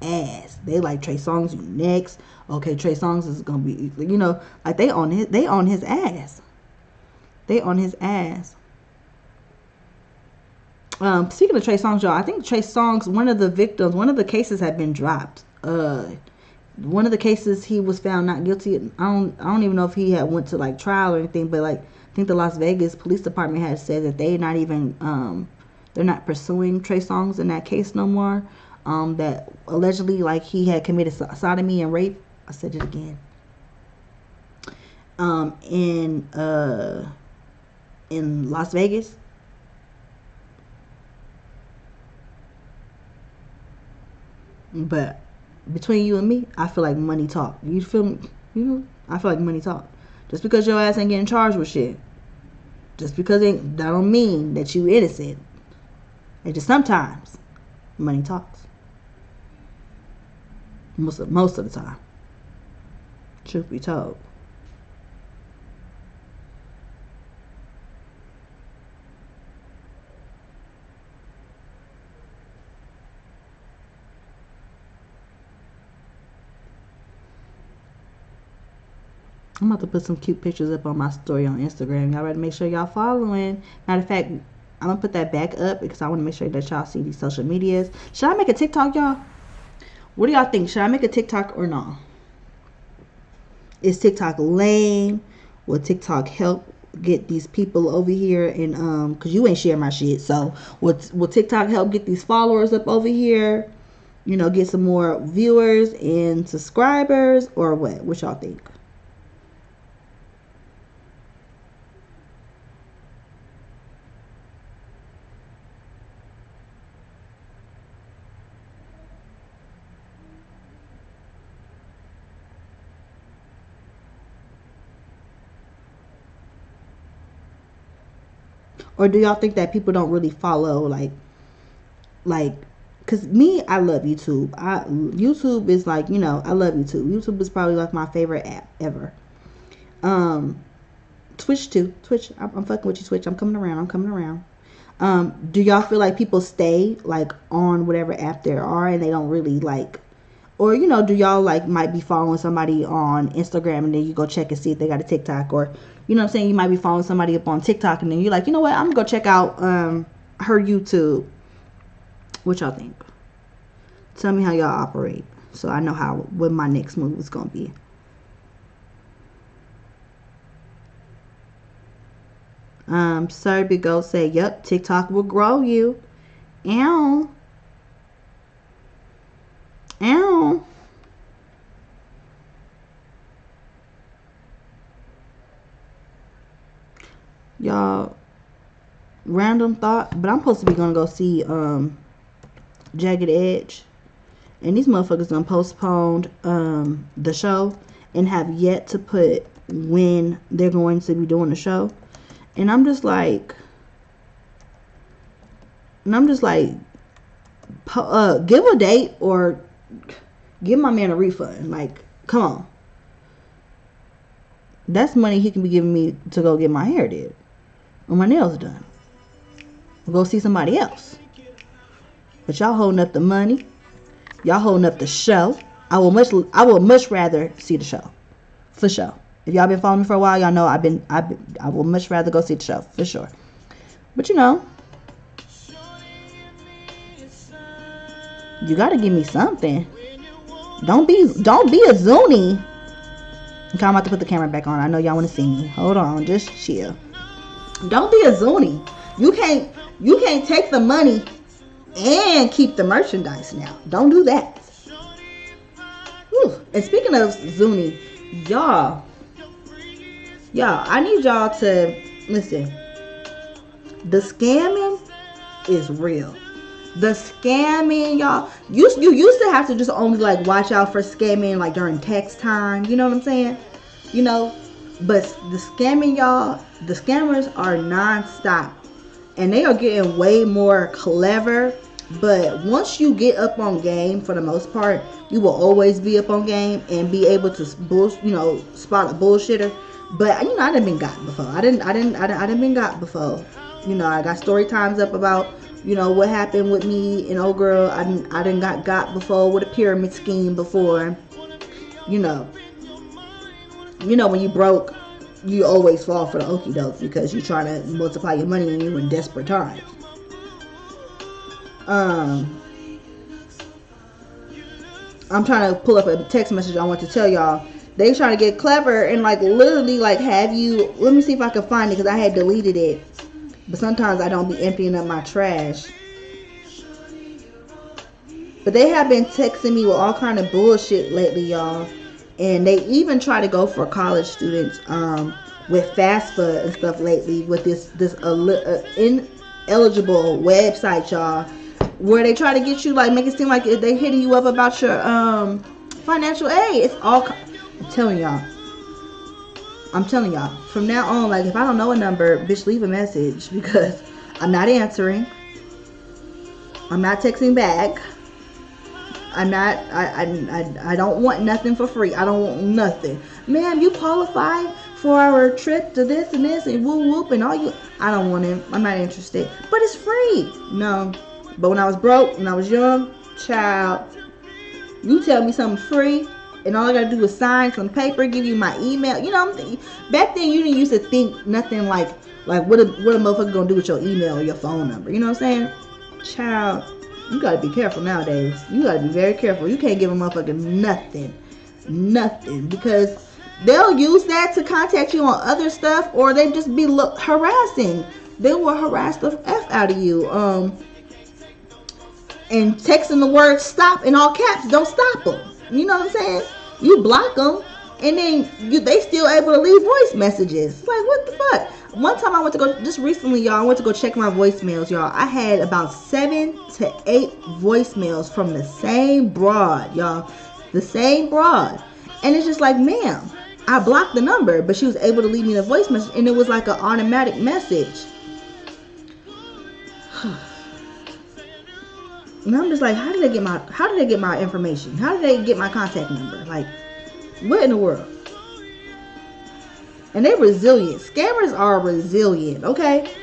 ass. They like Trey Songz, you next. Okay, Trey Songz is gonna be, you know, like they on his ass. They on his ass. Speaking of Trey Songz, y'all, I think Trey Songz, one of the cases had been dropped. One of the cases he was found not guilty. I don't even know if he had went to like trial or anything, but like I think the Las Vegas Police Department had said that they're not pursuing Trey Songz in that case no more. That allegedly like he had committed sodomy and rape. I said it again. In Las Vegas. But between you and me, I feel like money talk. You feel me? You know, I feel like money talk. Just because your ass ain't getting charged with shit, just because that don't mean that you innocent. And just sometimes money talks. Most of the time. Truth be told. I'm about to put some cute pictures up on my story on Instagram. Y'all better make sure y'all following. Matter of fact, I'm gonna put that back up because I want to make sure that y'all see these social medias. Should I make a TikTok, y'all? What do y'all think? Should I make a TikTok or not? Is TikTok lame? Will TikTok help get these people over here? And cause you ain't sharing my shit, so will TikTok help get these followers up over here? You know, get some more viewers and subscribers, or what? What y'all think? Or do y'all think that people don't really follow, like, cause me, I love YouTube. YouTube is like, I love YouTube. YouTube is probably like my favorite app ever. Twitch too. Twitch, I'm fucking with you, Twitch. I'm coming around. Do y'all feel like people stay like on whatever app there are and they don't really like, or do y'all like might be following somebody on Instagram and then you go check and see if they got a TikTok, or what I'm saying, you might be following somebody up on TikTok and then you're like, you know what, I'm gonna go check out her YouTube. What y'all think? Tell me how y'all operate so I know what my next move is gonna be. Sir Big Go say, yep, TikTok will grow you. Ow. Y'all, random thought, but I'm supposed to be gonna go see Jagged Edge, and these motherfuckers done postponed the show and have yet to put when they're going to be doing the show. And I'm just like, give a date or give my man a refund. Like, come on. That's money he can be giving me to go get my hair did or my nails done. Or go see somebody else. But y'all holding up the money. Y'all holding up the show. I will much rather see the show. For sure. If y'all been following me for a while, y'all know I will much rather go see the show, for sure. But you gotta give me something. Don't be a Zoonie. Okay, I'm about to put the camera back on. I know y'all want to see me. Hold on, just chill. Don't be a Zoonie. You can't take the money and keep the merchandise now. Don't do that. Whew. And speaking of Zoonie, y'all, I need y'all to listen. The scamming is real. The scamming, y'all. You used to have to just only like watch out for scamming like during text time. You know what I'm saying? But the scamming, y'all, the scammers are non-stop. And they are getting way more clever. But once you get up on game, for the most part, you will always be up on game and be able to spot a bullshitter. But I done been got before. I done been got before. I got story times up about what happened with me and old girl. I done got before with a pyramid scheme before. When you broke, you always fall for the okie doke because you're trying to multiply your money and you're in desperate times. I'm trying to pull up a text message I want to tell y'all. They trying to get clever and like literally like have you. Let me see if I can find it because I had deleted it. But sometimes I don't be emptying up my trash. But they have been texting me with all kind of bullshit lately, y'all. And they even try to go for college students with FAFSA and stuff lately with this ineligible website, y'all, where they try to get you like make it seem like they hitting you up about your financial aid. It's all. I'm telling y'all. From now on, like if I don't know a number, bitch, leave a message because I'm not answering. I'm not texting back. I don't want nothing for free. I don't want nothing. Ma'am, you qualify for our trip to this and this and whoop whoop and all you. I don't want it. I'm not interested. But it's free. No. But when I was broke, when I was young, child, you tell me something free and all I gotta do is sign some paper, give you my email. Back then you didn't used to think nothing like what a motherfucker gonna do with your email or your phone number. You know what I'm saying? Child, you gotta be careful nowadays. You gotta be very careful. You can't give a motherfucker nothing because they'll use that to contact you on other stuff, or they just be harassing. They will harass the F out of you. And texting the word stop in all caps don't stop them. You know what I'm saying? You block them, and then they still able to leave voice messages. Like, what the fuck? One time I went to go, just recently, y'all, I went to go check my voicemails, y'all. I had about 7 to 8 voicemails from the same broad, y'all. The same broad. And it's just like, ma'am, I blocked the number, but she was able to leave me the voice message, and it was like an automatic message. And I'm just like, how did they get my information? How did they get my contact number? Like, what in the world? And they're resilient. Scammers are resilient, okay?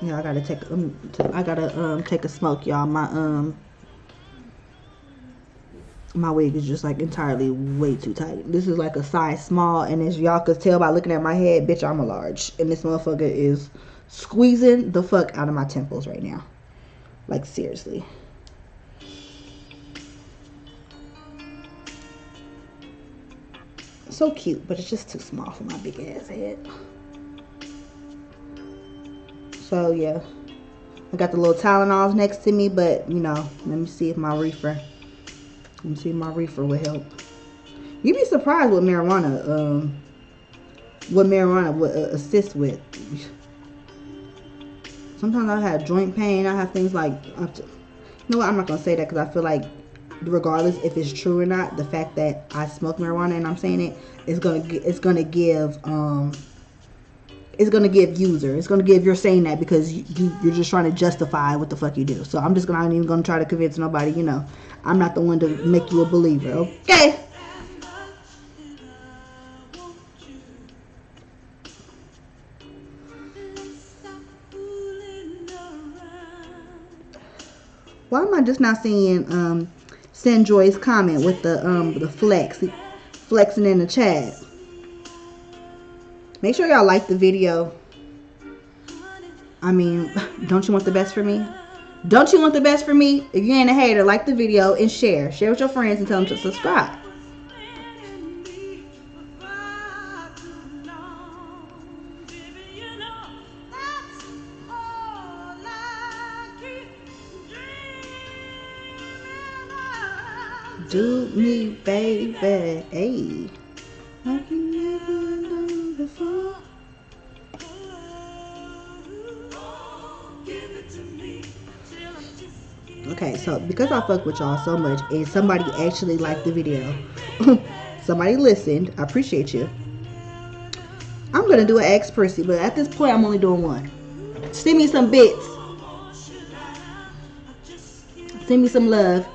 Yeah, I gotta take a smoke, y'all. My wig is just like entirely way too tight. This is like a size small, and as y'all could tell by looking at my head, bitch, I'm a large. And this motherfucker is squeezing the fuck out of my temples right now. Like, seriously. So cute, but it's just too small for my big ass head. So yeah, I got the little Tylenols next to me, but you know, let me see if my reefer will help. You'd be surprised what marijuana would assist with. Sometimes I have joint pain. I have things like, you know what, I'm not gonna say that because I feel like regardless if it's true or not, the fact that I smoke marijuana and I'm saying it is gonna give you're saying that because you're just trying to justify what the fuck you do. So I'm just not even gonna try to convince nobody. You know, I'm not the one to make you a believer. Okay. Why am I just not seeing Send Joy's comment with the flexing in the chat? Make sure y'all like the video. I mean, don't you want the best for me? Don't you want the best for me? If you ain't a hater, like the video and share. Share with your friends and tell them to subscribe. Do me, baby, hey. Like you never done before. Okay, so because I fuck with y'all so much and somebody actually liked the video, somebody listened, I appreciate you. I'm gonna do an Ask Prissy, but at this point I'm only doing one. Send me some bits. Send me some love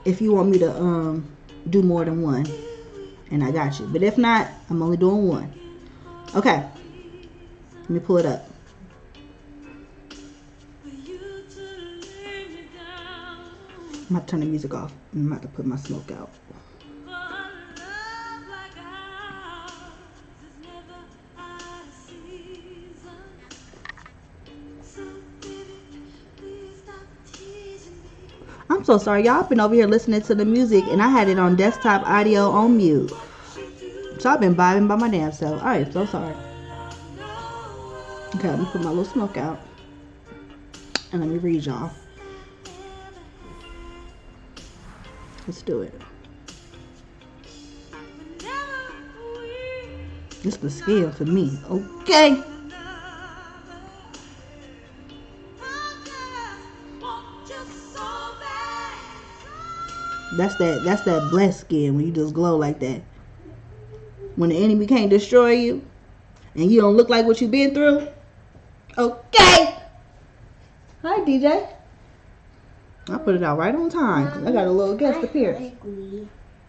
if you want me to do more than one. And I got you. But if not, I'm only doing one. Okay. Let me pull it up. I'm about to turn the music off. I'm about to put my smoke out. I'm so sorry, y'all. I've been over here listening to the music and I had it on desktop audio on mute. So I've been vibing by my damn self. I am so sorry. Okay, let me put my little smoke out. And let me read y'all. Let's do it. This is the scale for me. Okay. That's that blessed skin when you just glow like that. When the enemy can't destroy you and you don't look like what you've been through. Okay. Hi, DJ. I put it out right on time. I got a little guest appearance.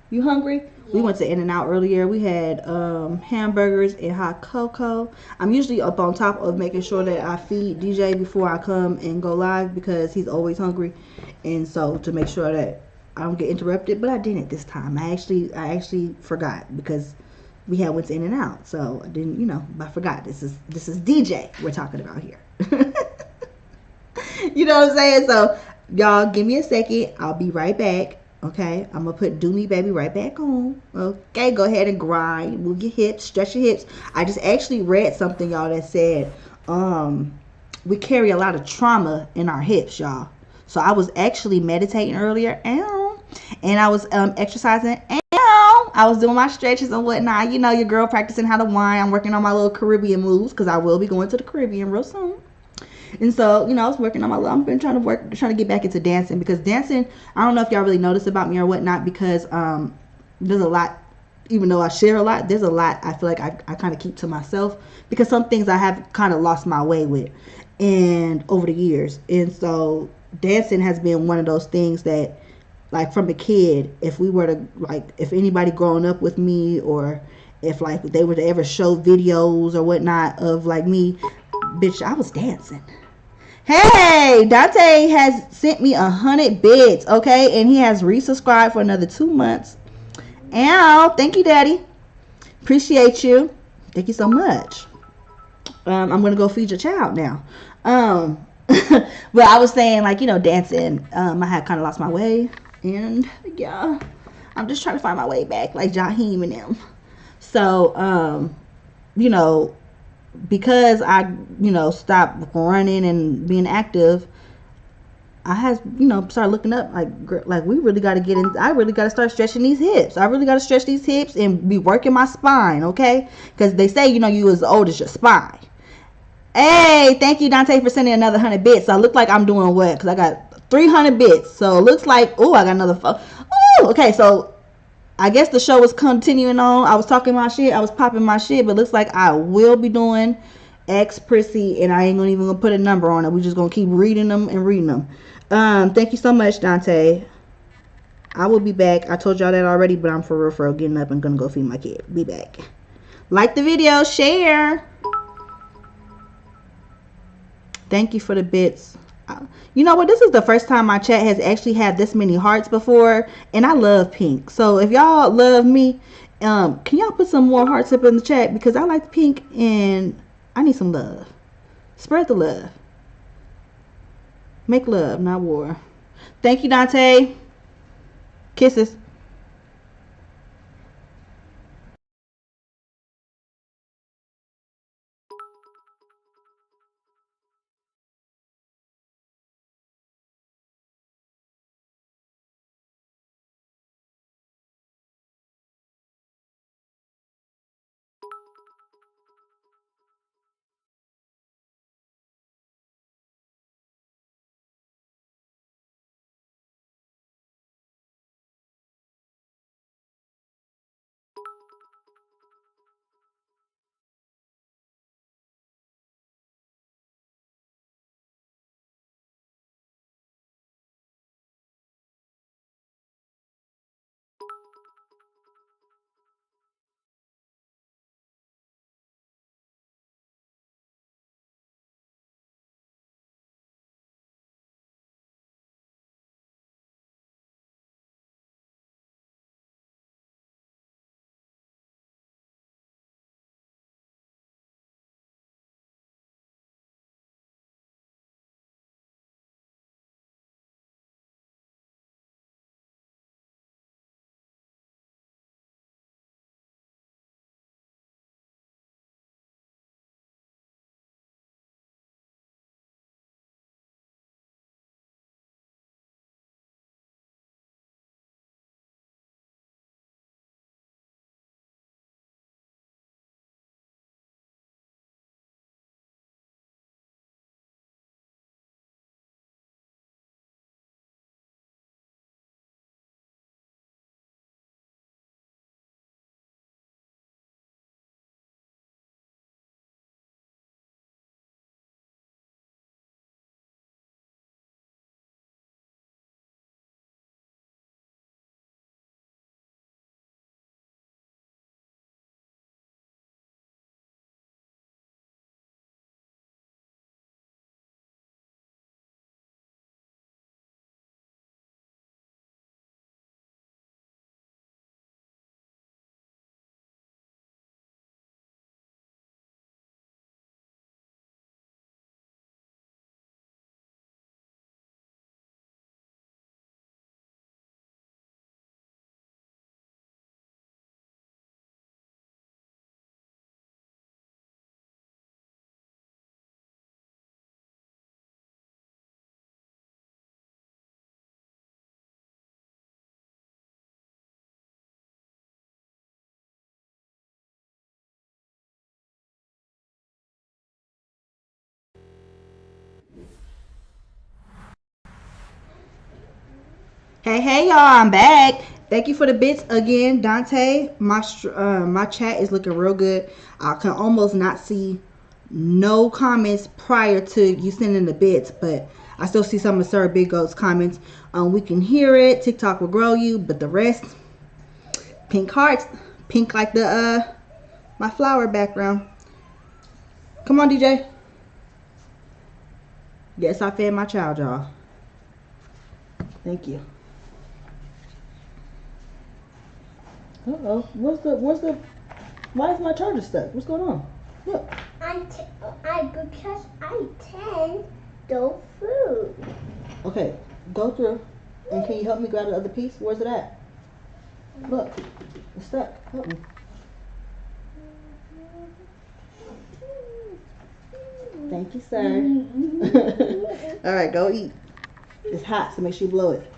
You hungry? Yeah. We went to In-N-Out earlier. We had hamburgers and hot cocoa. I'm usually up on top of making sure that I feed DJ before I come and go live because he's always hungry. And so to make sure that I don't get interrupted, but I didn't this time. I actually forgot because we had went to In-N-Out. So I didn't, you know, I forgot. This is DJ we're talking about here. You know what I'm saying? So y'all give me a second. I'll be right back. Okay, I'm gonna put Do Me Baby right back on. Okay, go ahead and grind, move your hips, stretch your hips. I just actually read something, y'all, that said we carry a lot of trauma in our hips, y'all. So I was actually meditating earlier, and I was exercising, I was doing my stretches and whatnot. You know, your girl practicing how to whine. I'm working on my little Caribbean moves because I will be going to the Caribbean real soon. And so, you know, I was working on my little, I've been trying to get back into dancing because dancing, I don't know if y'all really notice about me or whatnot because there's a lot even though I share a lot, there's a lot I feel like I kind of keep to myself because some things I have kind of lost my way with and over the years. And so dancing has been one of those things that, like, from a kid, if we were to, like, if anybody growing up with me, or if like they were to ever show videos or whatnot of like me, bitch, I was dancing. Hey, Dante has sent me 100 bits, okay, and he has resubscribed for another 2 months. Ow, thank you, Daddy. Appreciate you. Thank you so much. I'm gonna go feed your child now. But I was saying, like, dancing. I had kind of lost my way, and yeah, I'm just trying to find my way back, like Jaheim and them. So, you know, because I, stopped running and being active, I had, started looking up, like we really got to get in. I really got to start stretching these hips. I really got to stretch these hips and be working my spine, okay? Because they say, you as old as your spine. Hey, thank you, Dante, for sending another 100 bits. So I look like I'm doing what? Because I got 300 bits. So it looks like, oh, I got another. Oh, okay. So I guess the show was continuing on. I was talking my shit. I was popping my shit. But it looks like I will be doing X Prissy, and I ain't even gonna put a number on it. We're just gonna keep reading them and reading them. Thank you so much, Dante. I will be back. I told y'all that already, but I'm for real getting up and gonna go feed my kid. Be back. Like the video, share. Thank you for the bits. You know what? This is the first time my chat has actually had this many hearts before, and I love pink. So if y'all love me, can y'all put some more hearts up in the chat, because I like pink and I need some love. Spread the love. Make love, not war. Thank you, Dante. Kisses. Hey, y'all, I'm back. Thank you for the bits again, Dante. My chat is looking real good. I can almost not see no comments prior to you sending the bits, but I still see some of Sir Big Goat's comments. We can hear it. TikTok will grow you, but the rest, pink hearts, pink like the my flower background. Come on, DJ. Yes, I fed my child, y'all. Thank you. Uh-oh. Why is my charger stuck? What's going on? Look. Because I tend the food. Okay, go through. And can you help me grab the other piece? Where's it at? Look. It's stuck. Help me. Thank you, sir. Alright, go eat. It's hot, so make sure you blow it.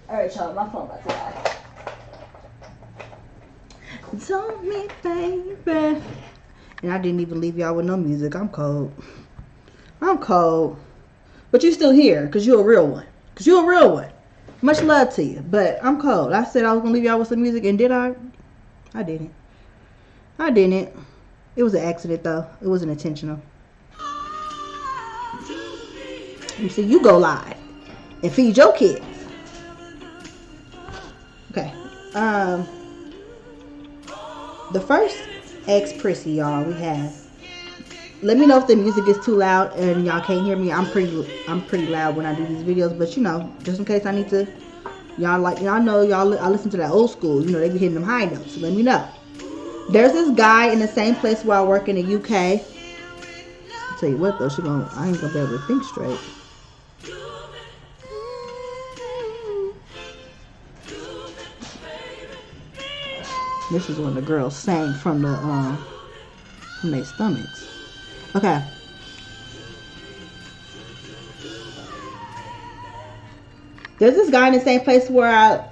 Alright, y'all, my phone about to die. Tell me, baby. And I didn't even leave y'all with no music. I'm cold. I'm cold. But you still here, because you're a real one. Because you're a real one. Much love to you. But I'm cold. I said I was going to leave y'all with some music, and did I? I didn't. I didn't. It was an accident, though. It wasn't intentional. You see, you go live and feed your kids. Okay. The first ex Prissy, y'all, we have. Let me know if the music is too loud and y'all can't hear me. I'm pretty loud when I do these videos, but you know, just in case I need to, y'all know I listen to that old school. You know, they be hitting them high notes. So let me know. There's this guy in the same place where I work in the UK. I'll tell you what though, I ain't gonna be able to think straight. This is when the girls sang from their stomachs. Okay. There's this guy in the same place where I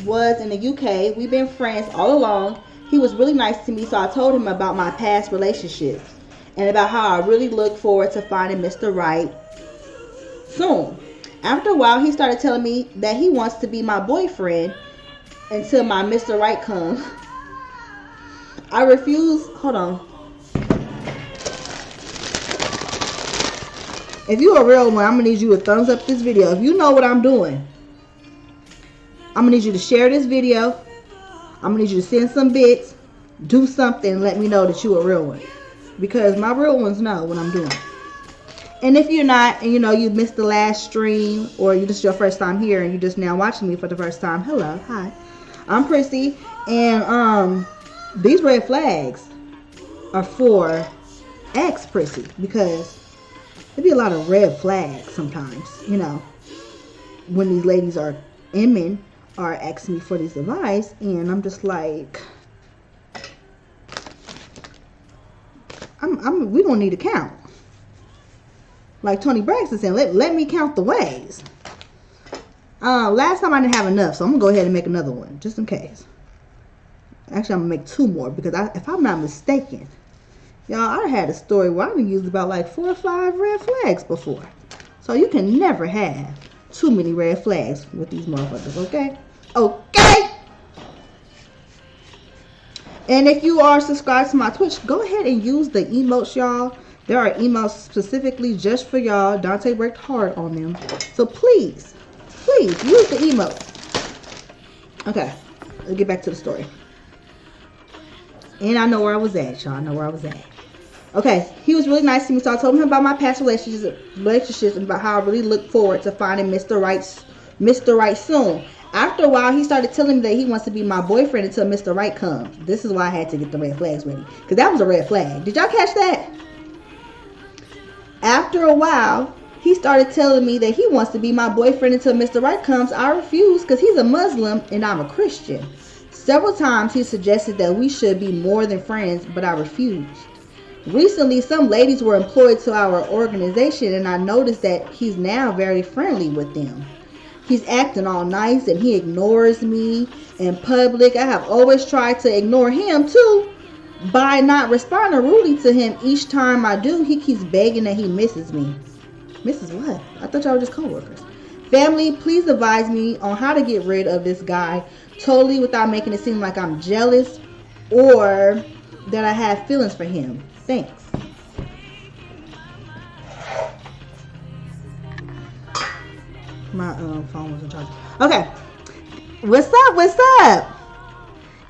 was in the UK. We've been friends all along. He was really nice to me, so I told him about my past relationships and about how I really look forward to finding Mr. Right soon. After a while, he started telling me that he wants to be my boyfriend until my Mr. Right comes. I refuse. Hold on. If you a real one, I'm going to need you to thumbs up this video. If you know what I'm doing, I'm going to need you to share this video. I'm going to need you to send some bits. Do something and let me know that you a real one. Because my real ones know what I'm doing. And if you're not, and you know, you missed the last stream, or this is your first time here and you're just now watching me for the first time, hello, hi. I'm Prissy. And, these red flags are for ex Prissy, because there be a lot of red flags sometimes, you know, when these ladies and men are asking me for this advice, and I'm just like, we gonna need to count. Like Tony Braxton said, let me count the ways. Last time I didn't have enough, so I'm gonna go ahead and make another one just in case. Actually, I'm gonna make two more because if I'm not mistaken, y'all, I had a story where I've used about like 4 or 5 red flags before. So you can never have too many red flags with these motherfuckers, okay? Okay! And if you are subscribed to my Twitch, go ahead and use the emotes, y'all. There are emotes specifically just for y'all. Dante worked hard on them. So please use the emotes. Okay, let's get back to the story. And I know where I was at, y'all. I know where I was at. Okay, he was really nice to me, so I told him about my past relationships and about how I really look forward to finding Mr. Right soon. After a while, he started telling me that he wants to be my boyfriend until Mr. Right comes. This is why I had to get the red flags ready, because that was a red flag. Did y'all catch that? After a while, he started telling me that he wants to be my boyfriend until Mr. Right comes. I refused because he's a Muslim and I'm a Christian. Several times he suggested that we should be more than friends, but I refused. Recently, some ladies were employed to our organization, and I noticed that he's now very friendly with them. He's acting all nice and he ignores me in public. I have always tried to ignore him too by not responding rudely to him. Each time I do, he keeps begging that he misses me. Misses what? I thought y'all were just co-workers. Family, please advise me on how to get rid of this guy totally without making it seem like I'm jealous or that I have feelings for him. Thanks. My phone wasn't charging. Okay. What's up? What's up?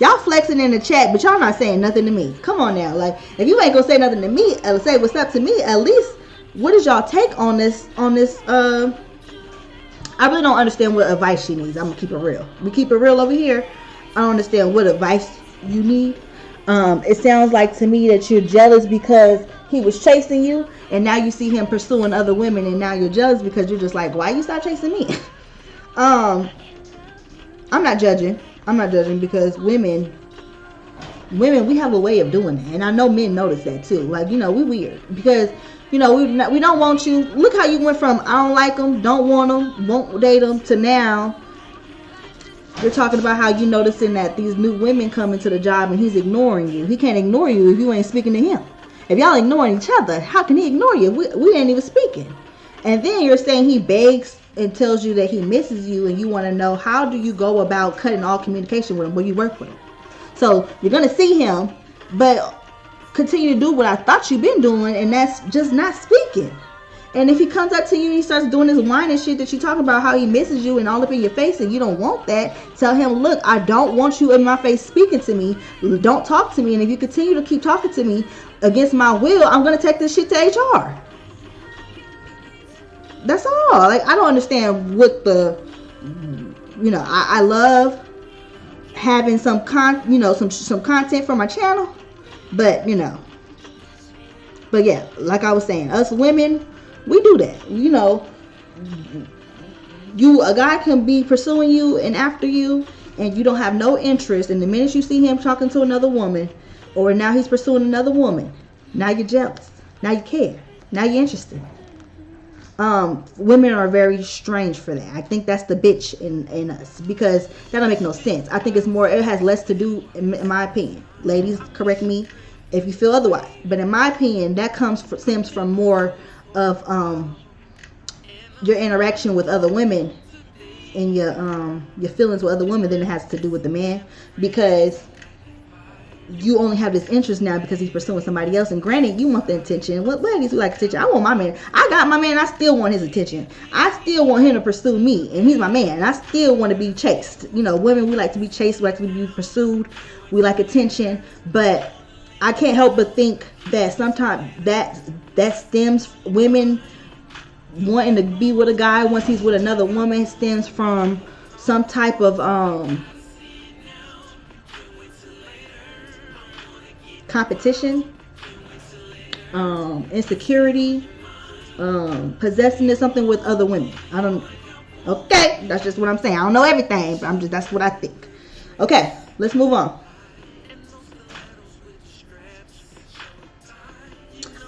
Y'all flexing in the chat, but y'all not saying nothing to me. Come on now. Like, if you ain't gonna say nothing to me, say what's up to me, at least what is y'all take on this I really don't understand what advice she needs. I'm gonna keep it real. We keep it real over here. I don't understand what advice you need. It sounds like to me that you're jealous because he was chasing you, and now you see him pursuing other women, and now you're jealous because you're just like, why you stop chasing me? I'm not judging. I'm not judging because women, we have a way of doing it, and I know men notice that too. Like, we weird because we don't want you. Look how you went from I don't like them, don't want them, won't date them, to now you're talking about how you noticing that these new women come into the job and he's ignoring you. He can't ignore you if you ain't speaking to him. If y'all ignoring each other, how can he ignore you? We ain't even speaking. And then you're saying he begs and tells you that he misses you, and you want to know how do you go about cutting all communication with him when you work with him. So you're going to see him, but continue to do what I thought you've been doing, and that's just not speaking. And if he comes up to you and he starts doing this whining shit that you talk about how he misses you and all up in your face and you don't want that, tell him, look, I don't want you in my face speaking to me. Don't talk to me. And if you continue to keep talking to me against my will, I'm going to take this shit to HR. That's all. Like, I don't understand what the, I love having some content for my channel, but yeah, like I was saying, us women, we do that. A guy can be pursuing you and after you, and you don't have no interest, and the minute you see him talking to another woman, or now he's pursuing another woman, now you're jealous, now you care, now you're interested. Women are very strange for that. I think that's the bitch in us, because that don't make no sense. I think it has less to do, in my opinion. Ladies, correct me if you feel otherwise. But in my opinion, that stems from more of your interaction with other women and your feelings with other women than it has to do with the man, because you only have this interest now because he's pursuing somebody else. And granted, you want the attention. What ladies who like attention? I want my man. I got my man. I still want his attention. I still want him to pursue me, and he's my man. And I still want to be chased. Women, we like to be chased. We like to be pursued. We like attention. But I can't help but think that sometimes that stems, women wanting to be with a guy once he's with another woman, stems from some type of competition, insecurity, possessiveness, something with other women. Okay, that's just what I'm saying. I don't know everything, but that's what I think. Okay, let's move on.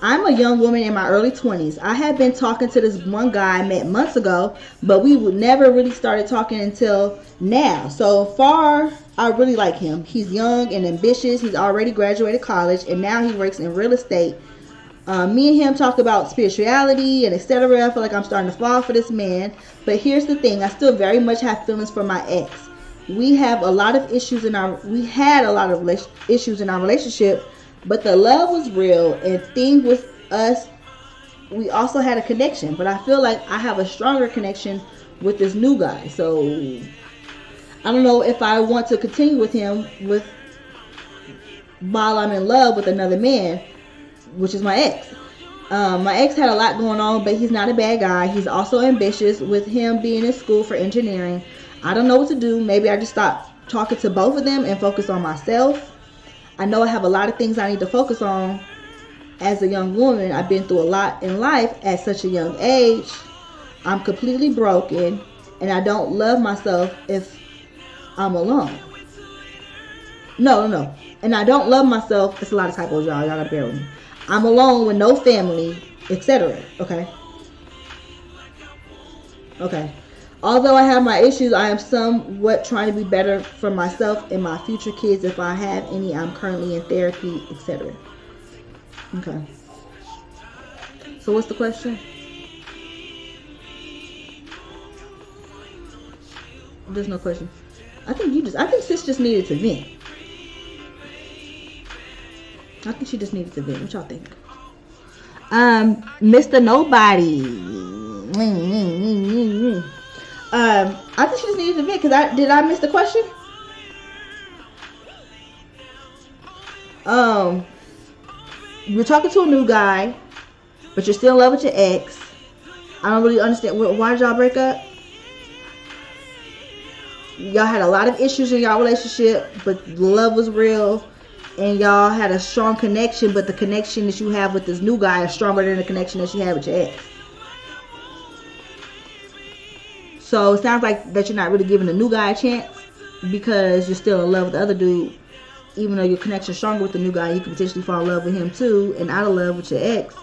I'm a young woman in my early 20s. I had been talking to this one guy I met months ago, but we would never really started talking until now. So far, I really like him. He's young and ambitious. He's already graduated college, and now he works in real estate. Me and him talk about spirituality and etc. I feel like I'm starting to fall for this man. But here's the thing. I still very much have feelings for my ex. We had a lot of issues in our relationship, but the love was real, and thing with us, we also had a connection. But I feel like I have a stronger connection with this new guy. So I don't know if I want to continue with him while I'm in love with another man, which is my ex. My ex had a lot going on, but he's not a bad guy. He's also ambitious, with him being in school for engineering. I don't know what to do. Maybe I just stop talking to both of them and focus on myself. I know I have a lot of things I need to focus on as a young woman. I've been through a lot in life at such a young age. I'm completely broken, and I don't love myself if I'm alone. No. And I don't love myself. It's a lot of typos, y'all. Y'all gotta bear with me. I'm alone with no family, etc. Okay. Although I have my issues, I am somewhat trying to be better for myself and my future kids if I have any. I'm currently in therapy, etc. Okay. So what's the question? There's no question. I think sis just needed to vent. I think she just needed to vent. What y'all think? Mr. Nobody. I think she just needed to vent because did I miss the question? You're talking to a new guy, but you're still in love with your ex. I don't really understand. Why did y'all break up? Y'all had a lot of issues in y'all relationship, but love was real, and y'all had a strong connection, but the connection that you have with this new guy is stronger than the connection that you had with your ex. So it sounds like that you're not really giving the new guy a chance because you're still in love with the other dude. Even though your connection is stronger with the new guy, you could potentially fall in love with him too, and out of love with your ex.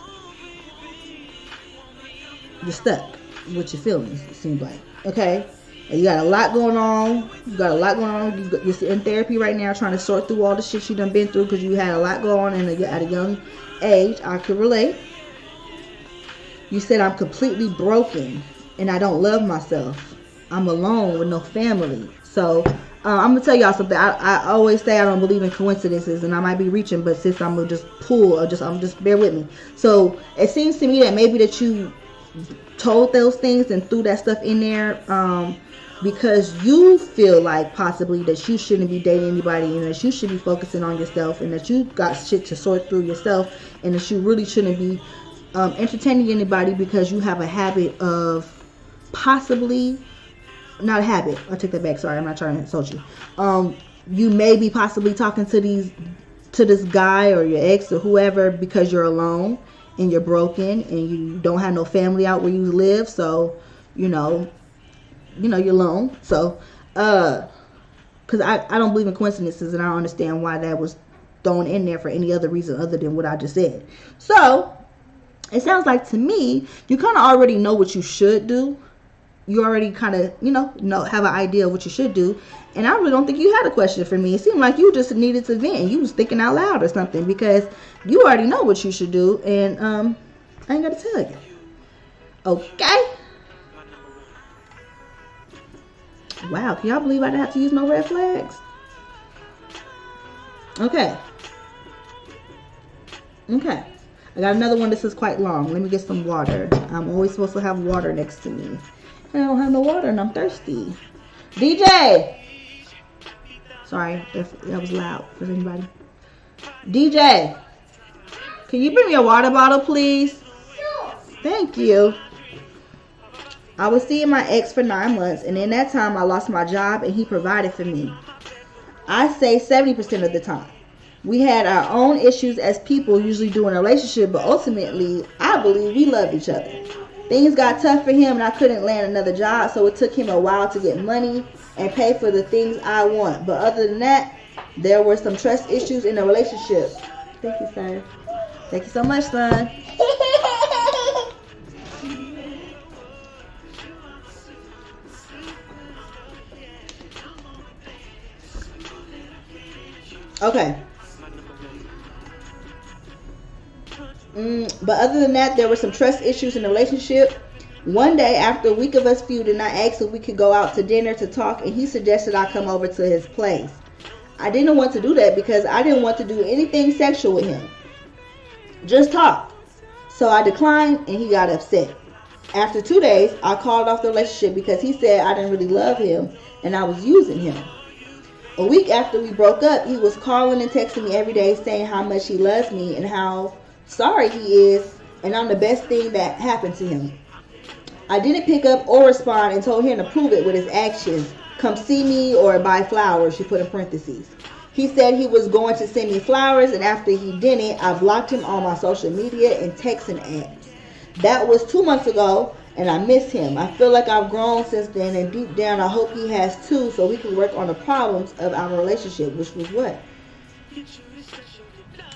You're stuck with your feelings, it seems like. Okay? And you got a lot going on. You're in therapy right now trying to sort through all the shit you done been through because you had a lot going on and at a young age. I could relate. You said, I'm completely broken and I don't love myself. I'm alone with no family. So, I'm going to tell y'all something. I always say I don't believe in coincidences, and I might be reaching, but since I'm going to just pull, just bear with me. So, it seems to me that maybe that you told those things and threw that stuff in there because you feel like possibly that you shouldn't be dating anybody and that you should be focusing on yourself and that you got shit to sort through yourself and that you really shouldn't be entertaining anybody because you have a habit of possibly... Not a habit. I'll take that back. Sorry, I'm not trying to insult you. You may be possibly talking to this guy or your ex or whoever because you're alone and you're broken and you don't have no family out where you live. So, you're alone. So, because I don't believe in coincidences and I don't understand why that was thrown in there for any other reason other than what I just said. So, it sounds like to me, you kind of already know what you should do. You already kind of, have an idea of what you should do. And I really don't think you had a question for me. It seemed like you just needed to vent. You was thinking out loud or something because you already know what you should do. And I ain't got to tell you. Okay? Wow, can y'all believe I didn't have to use no red flags? Okay. I got another one. This is quite long. Let me get some water. I'm always supposed to have water next to me. I don't have no water and I'm thirsty. DJ! Sorry, that was loud for anybody. DJ! Can you bring me a water bottle, please? Sure. Thank you. I was seeing my ex for 9 months, and in that time I lost my job and he provided for me. I say 70% of the time. We had our own issues as people usually do in a relationship, but ultimately, I believe we loved each other. Things got tough for him and I couldn't land another job, so it took him a while to get money and pay for the things I want. But other than that, there were some trust issues in the relationship. Thank you, sir. Thank you so much, son. Okay. But other than that, there were some trust issues in the relationship. One day, after a week of us feuding, I asked if we could go out to dinner to talk, and he suggested I come over to his place. I didn't want to do that because I didn't want to do anything sexual with him. Just talk. So I declined, and he got upset. After 2 days, I called off the relationship because he said I didn't really love him, and I was using him. A week after we broke up, he was calling and texting me every day saying how much he loves me and how sorry he is, and I'm the best thing that happened to him. I didn't pick up or respond and told him to prove it with his actions. Come see me or buy flowers, she put in parentheses. He said he was going to send me flowers, and after he didn't, I blocked him on my social media and texting apps. That was 2 months ago, and I miss him. I feel like I've grown since then, and deep down I hope he has too, so we can work on the problems of our relationship, which was what?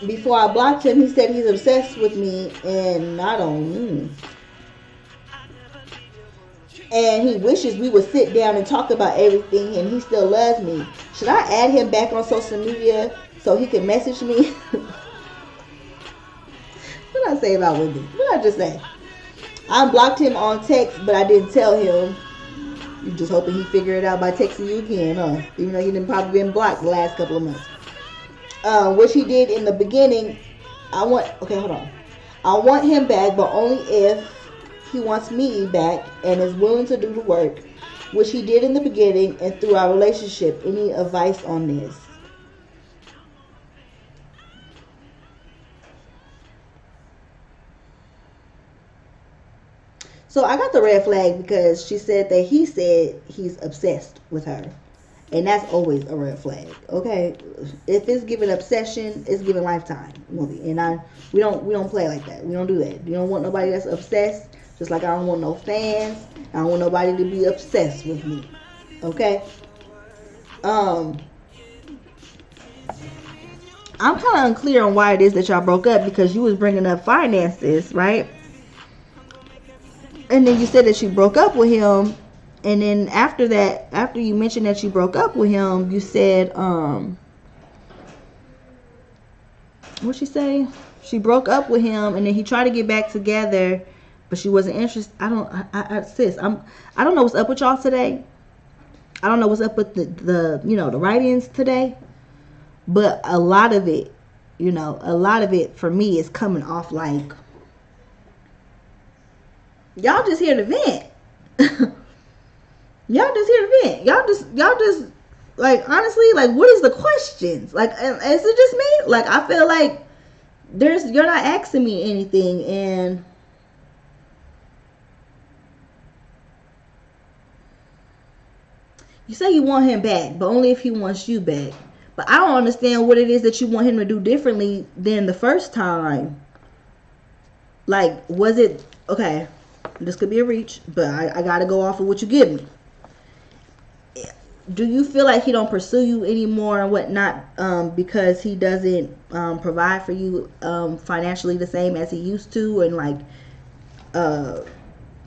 Before I blocked him, he said he's obsessed with me, and I don't. And he wishes we would sit down and talk about everything, and he still loves me. Should I add him back on social media so he can message me? What did I say about women? What did I just say? I blocked him on text, but I didn't tell him. You just hoping he figure it out by texting you again, huh? Even though he didn't probably been blocked the last couple of months. Which he did in the beginning. Okay, hold on. I want him back, but only if he wants me back and is willing to do the work, which he did in the beginning and through our relationship. Any advice on this? So I got the red flag because she said that he said he's obsessed with her. And that's always a red flag. Okay? If it's given obsession, it's given lifetime. And we don't play like that. We don't do that. You don't want nobody that's obsessed. Just like I don't want no fans. I don't want nobody to be obsessed with me. Okay? I'm kind of unclear on why it is that y'all broke up, because you was bringing up finances, right? And then you said that you broke up with him, and then after that, after you mentioned that you broke up with him, you said, what'd she say? She broke up with him, and then he tried to get back together, but she wasn't interested. I don't know what's up with y'all today. I don't know what's up with the write-ins today, but a lot of it for me is coming off like, y'all just here to vent. Y'all just here to vent. Y'all just like, honestly, like, what is the questions? Like, is it just me? Like, I feel like you're not asking me anything, and you say you want him back, but only if he wants you back. But I don't understand what it is that you want him to do differently than the first time. Like, was it okay? This could be a reach, but I gotta go off of what you give me. Do you feel like he don't pursue you anymore and whatnot, because he doesn't provide for you financially the same as he used to? And like,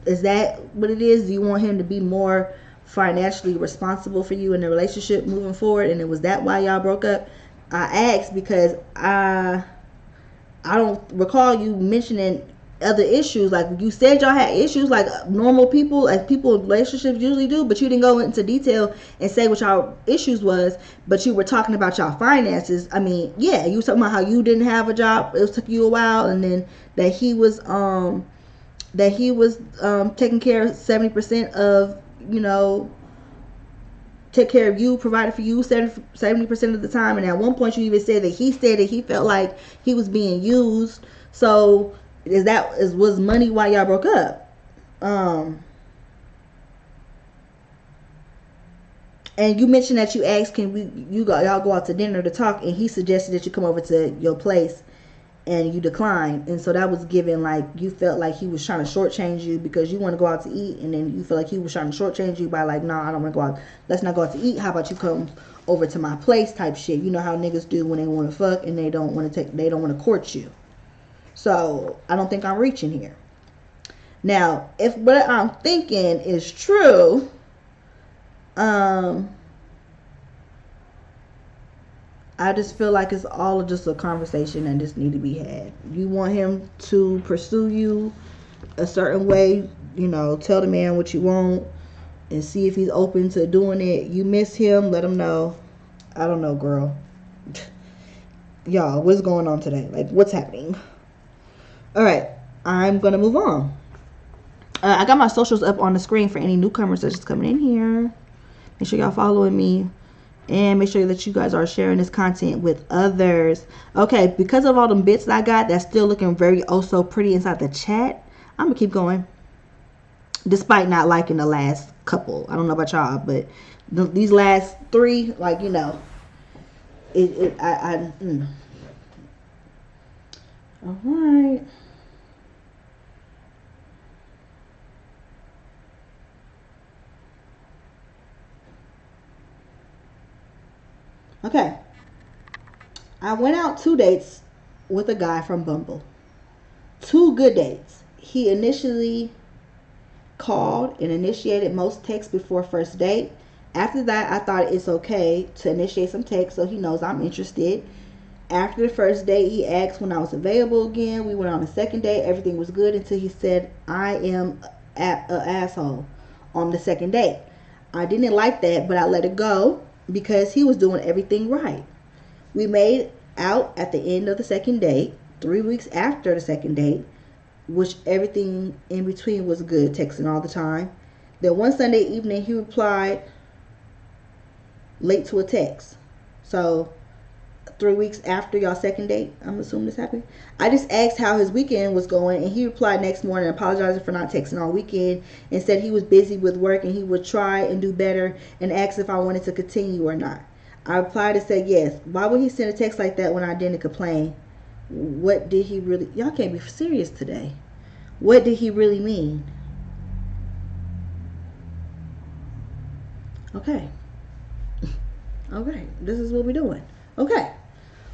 is that what it is? Do you want him to be more financially responsible for you in the relationship moving forward? And it was that why y'all broke up? I asked because I don't recall you mentioning other issues. Like, you said y'all had issues like normal people, like people in relationships usually do, but you didn't go into detail and say what y'all issues was. But you were talking about y'all finances. I mean, yeah, you were talking about how you didn't have a job, it took you a while, and then that he was taking care of 70% of, take care of you, provided for you 70% of the time. And at one point you even said that he felt like he was being used. So was money why y'all broke up? And you mentioned that you asked, y'all go out to dinner to talk, and he suggested that you come over to your place, and you declined. And so that was given like you felt like he was trying to shortchange you because you want to go out to eat, and then you feel like he was trying to shortchange you by like, no, I don't want to go out. Let's not go out to eat. How about you come over to my place type shit? You know how niggas do when they want to fuck and they don't want to court you. So I don't think I'm reaching here. Now, if what I'm thinking is true, I just feel like it's all just a conversation that just need to be had. You want him to pursue you a certain way, tell the man what you want and see if he's open to doing it. You miss him, let him know. I don't know, girl. Y'all, what's going on today? Like, what's happening? All right, I'm going to move on. I got my socials up on the screen for any newcomers that's just coming in here. Make sure y'all following me. And make sure that you guys are sharing this content with others. Okay, because of all the bits that I got that's still looking very so pretty inside the chat, I'm going to keep going. Despite not liking the last couple. I don't know about y'all, but these last three, like, All right. Okay. I went out 2 dates with a guy from Bumble. 2 good dates. He initially called and initiated most texts before first date. After that, I thought it's okay to initiate some texts so he knows I'm interested. After the first date, he asked when I was available again. We went on a second date. Everything was good until he said I am an asshole on the second date. I didn't like that, but I let it go because he was doing everything right. We made out at the end of the second date, 3 weeks after the second date, which everything in between was good, texting all the time. Then one Sunday evening, he replied late to a text. So 3 weeks after y'all second date, I'm assuming this happened. I just asked how his weekend was going, and he replied next morning apologizing for not texting all weekend and said he was busy with work and he would try and do better, and asked if I wanted to continue or not. I replied and said yes. Why would he send a text like that when I didn't complain? What did he really... Y'all can't be serious today. What did he really mean? Okay. Okay, this is what we're doing. Okay.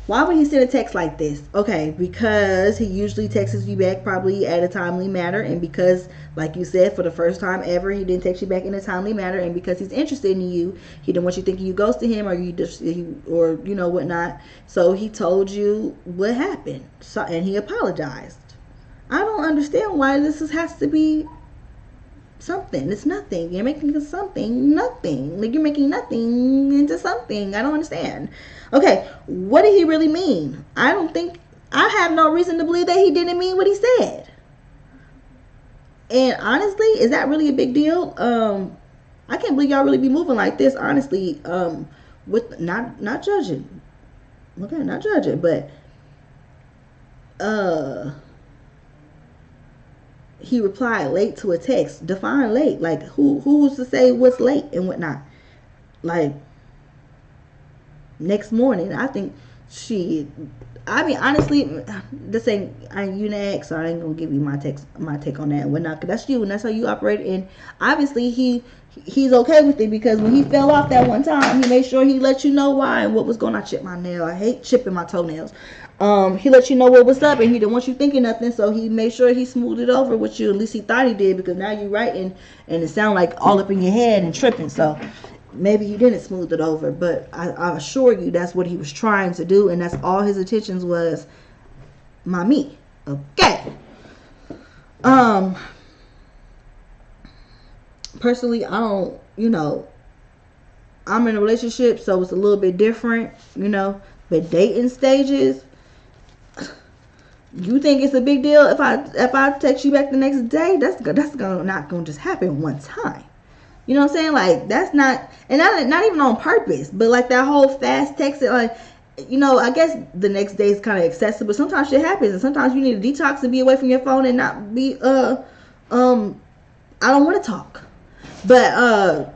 Why would he send a text like this? Okay, because he usually texts you back probably at a timely manner, and because, like you said, for the first time ever, he didn't text you back in a timely manner, and because he's interested in you, he didn't want you thinking you ghosted him or you just or you know whatnot. So he told you what happened, so, and he apologized. I don't understand why has to be something. It's nothing. You're making something nothing. Like you're making nothing into something. I don't understand. Okay, what did he really mean? I have no reason to believe that he didn't mean what he said. And honestly, is that really a big deal? I can't believe y'all really be moving like this, honestly. With not judging. Okay, not judging, but he replied late to a text. Define late. Like who's to say what's late and whatnot? Like next morning, I think honestly, this ain't you next, so I ain't gonna give you my take on that and whatnot, because that's you and that's how you operate. And obviously he's okay with it, because when he fell off that one time, he made sure he let you know why and what was going on. I chip my nail. I hate chipping my toenails. He let you know what was up, and he didn't want you thinking nothing, so he made sure he smoothed it over with you. At least he thought he did, because now you're writing and it sounds like all up in your head and tripping. So maybe he didn't smooth it over, but I assure you that's what he was trying to do, and that's all his intentions was. Me. Okay. Personally, I don't, I'm in a relationship, so it's a little bit different, but dating stages, you think it's a big deal if I text you back the next day? That's not gonna just happen one time. You know what I'm saying? Like, that's not, and not even on purpose, but like that whole fast texting, like, I guess the next day is kind of excessive, but sometimes shit happens, and sometimes you need to detox and be away from your phone and not be I don't want to talk, but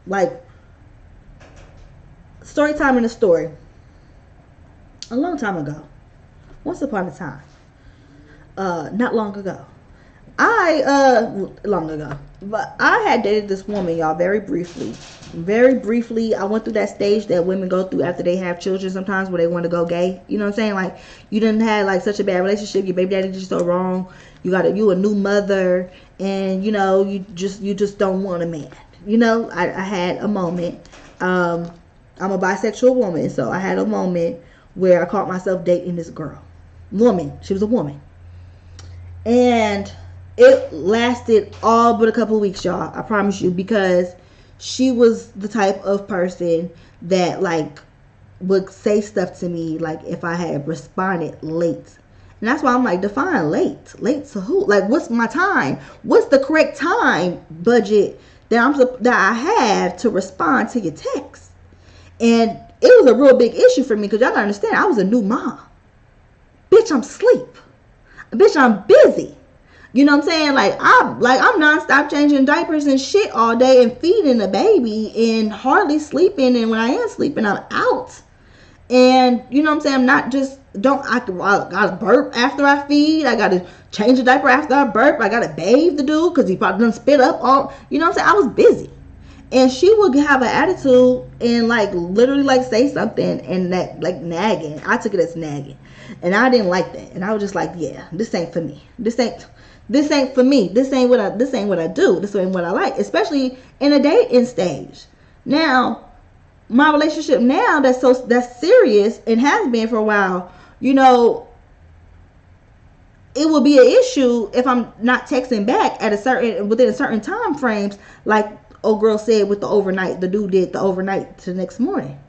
like, story time in a story. A long time ago, once upon a time, not long ago, long ago, but I had dated this woman, y'all, very briefly. I went through that stage that women go through after they have children sometimes, where they want to go gay. You know what I'm saying? Like, you didn't have like such a bad relationship, your baby daddy did you so wrong, you a new mother, and you just don't want a man. I had a moment. I'm a bisexual woman, so I had a moment where I caught myself dating this woman. She was a woman, and it lasted all but a couple of weeks, y'all. I promise you, because she was the type of person that like would say stuff to me like if I had responded late. And that's why I'm like, define late. Late to who? Like, what's my time? What's the correct time budget that I have to respond to your text? And it was a real big issue for me, because y'all gotta understand, I was a new mom. Bitch, I'm asleep. Bitch, I'm busy. You know what I'm saying? Like I'm nonstop changing diapers and shit all day and feeding the baby and hardly sleeping. And when I am sleeping, I'm out. And you know what I'm saying? I'm not just, I gotta burp after I feed. I gotta change the diaper after I burp. I gotta bathe the dude because he probably done spit up all, you know what I'm saying? I was busy. And she would have an attitude and like literally like say something, and that like nagging. I took it as nagging. And I didn't like that. And I was just like, yeah, this ain't for me. This ain't for me. This ain't what I do. This ain't what I like, especially in a dating stage. Now, my relationship now that's serious and has been for a while, it will be an issue if I'm not texting back at within a certain time frames, like old girl said with the overnight. The dude did the overnight to the next morning.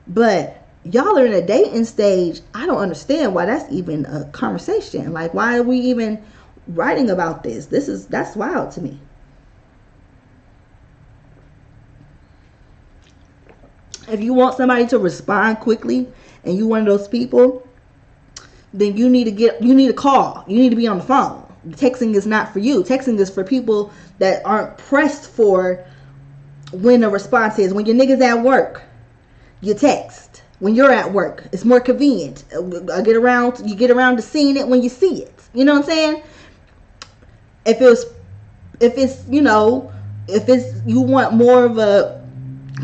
But y'all are in a dating stage. I don't understand why that's even a conversation. Like, why are we even writing about this? That's wild to me. If you want somebody to respond quickly and you one of those people, then you need to call. You need to be on the phone. Texting is not for you. Texting is for people that aren't pressed for when a response is. When your niggas at work, you text. When you're at work, it's more convenient. You get around to seeing it when you see it. You know what I'm saying? If it's you want more of a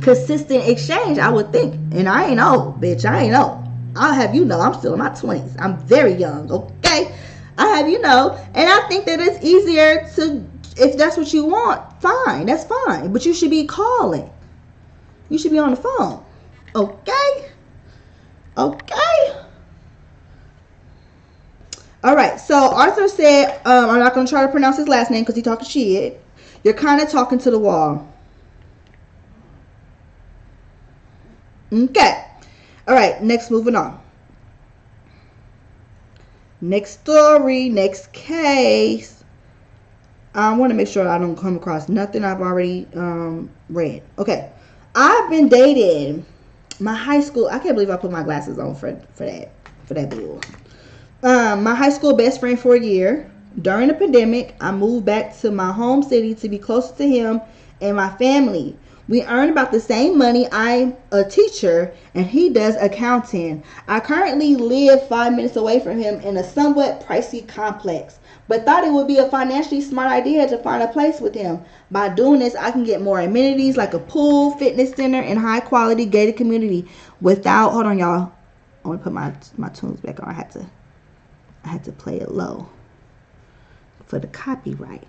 consistent exchange, I would think. And I ain't old, bitch. I ain't old. I'll have you know I'm still in my 20s. I'm very young, okay? I have you know. And I think that it's easier to, if that's what you want, fine. That's fine. But you should be calling. You should be on the phone. Okay? Okay? Alright, so Arthur said, I'm not going to try to pronounce his last name because he talking shit. You're kind of talking to the wall. Okay. Alright, next, moving on. Next story, next case. I want to make sure I don't come across nothing I've already read. Okay. I've been dating my high school. I can't believe I put my glasses on for that bull. My high school best friend for a year. During the pandemic, I moved back to my home city to be closer to him and my family. We earn about the same money. I'm a teacher and he does accounting. I currently live 5 minutes away from him in a somewhat pricey complex, but thought it would be a financially smart idea to find a place with him. By doing this, I can get more amenities like a pool, fitness center, and high quality gated community without, hold on y'all, I want to put my tunes back on. I had to play it low for the copyright.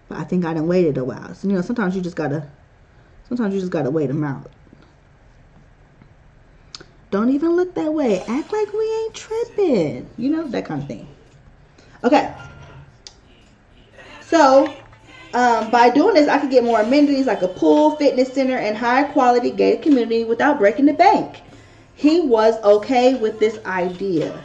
But I think I done waited a while. So, sometimes you just gotta wait them out. Don't even look that way. Act like we ain't tripping. That kind of thing. Okay. So, by doing this, I could get more amenities like a pool, fitness center, and high quality gated community without breaking the bank. He was okay with this idea.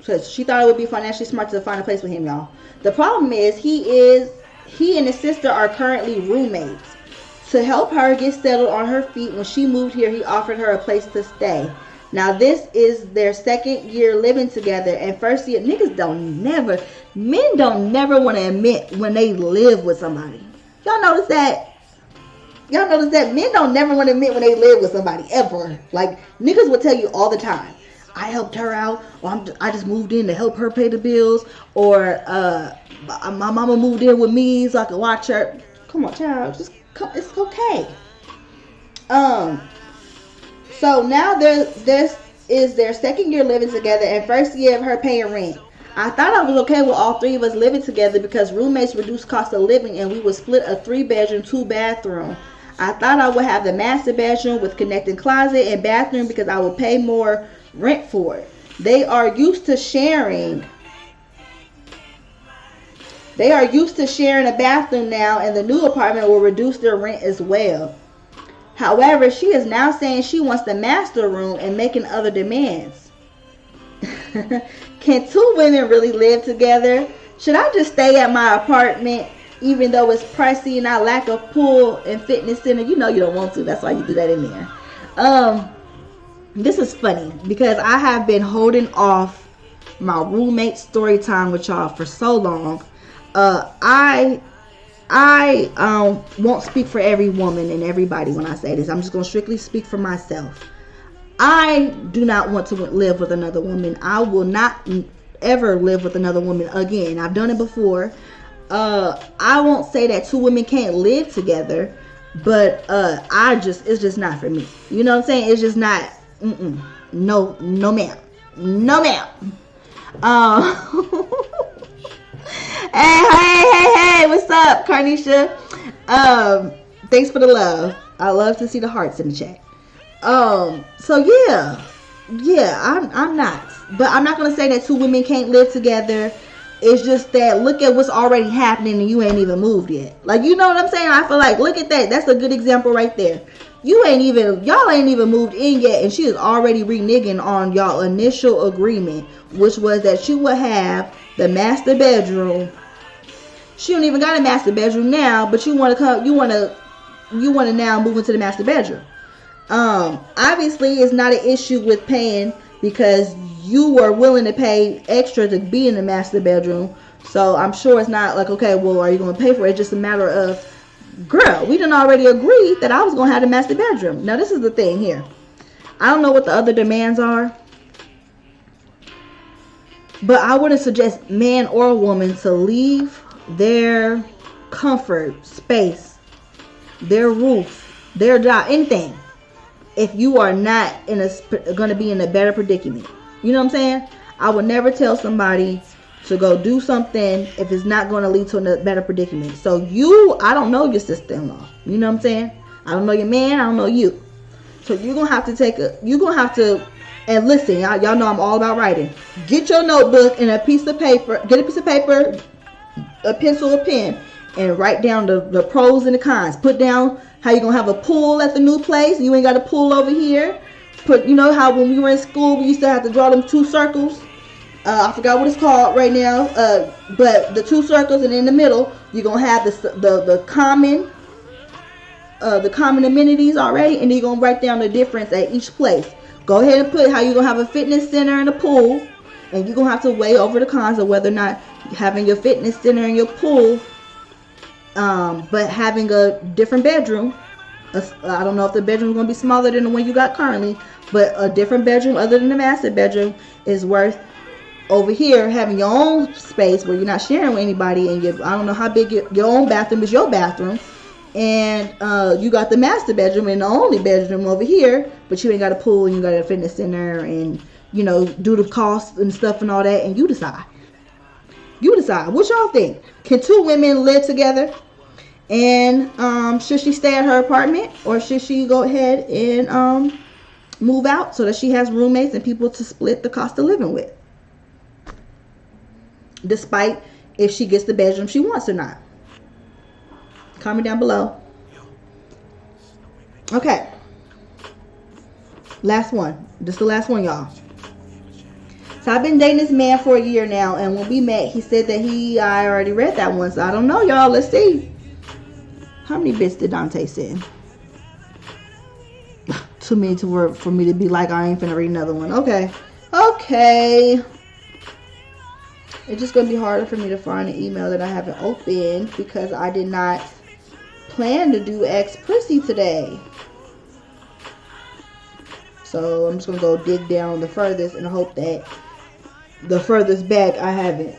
So she thought it would be financially smart to find a place with him, y'all. The problem is he and his sister are currently roommates. To help her get settled on her feet when she moved here, he offered her a place to stay. Now this is their second year living together, and first year men don't never want to admit when they live with somebody. Y'all notice that? Men don't never want to admit when they live with somebody ever. Like niggas will tell you all the time, I helped her out, or I just moved in to help her pay the bills, or my mama moved in with me so I could watch her. Come on, child, just come. It's okay. So now this is their second year living together and first year of her paying rent. I thought I was okay with all three of us living together because roommates reduce cost of living and we would split a 3-bedroom, 2-bathroom. I thought I would have the master bedroom with connecting closet and bathroom because I would pay more rent for it. They are used to sharing a bathroom now, and the new apartment will reduce their rent as well. However, she is now saying she wants the master room and making other demands. Can two women really live together? Should I just stay at my apartment even though it's pricey and I lack a pool and fitness center? You don't want to. That's why you do that in there. This is funny because I have been holding off my roommate story time with y'all for so long. I won't speak for every woman and everybody when I say this. I'm just going to strictly speak for myself. I do not want to live with another woman. I will not ever live with another woman again. I've done it before. I won't say that two women can't live together, but it's just not for me. You know what I'm saying? It's just not. No ma'am. Hey, what's up, Carnisha? Thanks for the love. I love to see the hearts in the chat. So yeah, Yeah, I'm not. But I'm not gonna say that two women can't live together. It's just that look at what's already happening and you ain't even moved yet. Like, you know what I'm saying? I feel like, look at that. That's a good example right there. Y'all ain't even moved in yet, and she is already reneging on y'all initial agreement, which was that she would have the master bedroom. She don't even got a master bedroom now, but you want to now move into the master bedroom. Obviously it's not an issue with paying because you were willing to pay extra to be in the master bedroom. So I'm sure it's not like, okay, well, are you going to pay for it? It's just a matter of, girl, we done already agreed that I was going to have the master bedroom. Now, this is the thing here. I don't know what the other demands are, but I wouldn't suggest man or woman to leave their comfort space, their roof, their job, anything, if you are not going to be in a better predicament. You know what I'm saying? I would never tell somebody to go do something if it's not going to lead to a better predicament. So I don't know your sister-in-law. You know what I'm saying? I don't know your man. I don't know you. So you're going to have to and listen, y'all know I'm all about writing. Get your notebook and a piece of paper. Get a piece of paper, a pencil, a pen, and write down the pros and the cons. Put down how you're going to have a pool at the new place. You ain't got a pool over here. You know how when we were in school, we used to have to draw them 2 circles. I forgot what it's called right now. But the 2 circles, and in the middle, you're going to have the common amenities already. And then you're going to write down the difference at each place. Go ahead and put how you're going to have a fitness center and a pool. And you're going to have to weigh over the cons of whether or not having your fitness center and your pool, but having a different bedroom. I don't know if the bedroom is going to be smaller than the one you got currently, but a different bedroom other than the master bedroom is worth over here having your own space where you're not sharing with anybody, and I don't know how big your own bathroom is, your bathroom, and you got the master bedroom and the only bedroom over here, but you ain't got a pool and you got a fitness center, and you know, do the costs and stuff and all that, and you decide. What y'all think? Can 2 women live together? And should she stay at her apartment, or should she go ahead and move out so that she has roommates and people to split the cost of living with, despite if she gets the bedroom she wants or not? Comment down below. Okay, last one. This is the last one, y'all. So I've been dating this man for a year now, and when we met, he said that I already read that one, so I don't know, y'all. Let's see. How many bits did Dante send? Too many for me to be like, I ain't finna read another one. Okay. It's just gonna be harder for me to find an email that I haven't opened because I did not plan to do Ask Prissy today. So I'm just gonna go dig down the furthest and hope that the furthest back I haven't.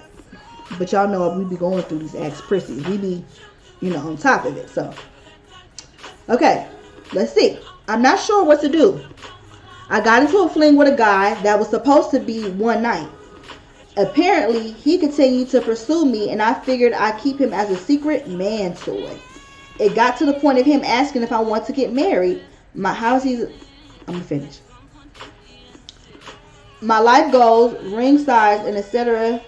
But y'all know we be going through these Ask Prissys. We be, on top of it. So, okay, let's see. I'm not sure what to do. I got into a fling with a guy that was supposed to be one night. Apparently, he continued to pursue me, and I figured I'd keep him as a secret man toy. It got to the point of him asking if I want to get married. I'm gonna finish. My life goals, ring size, and etc.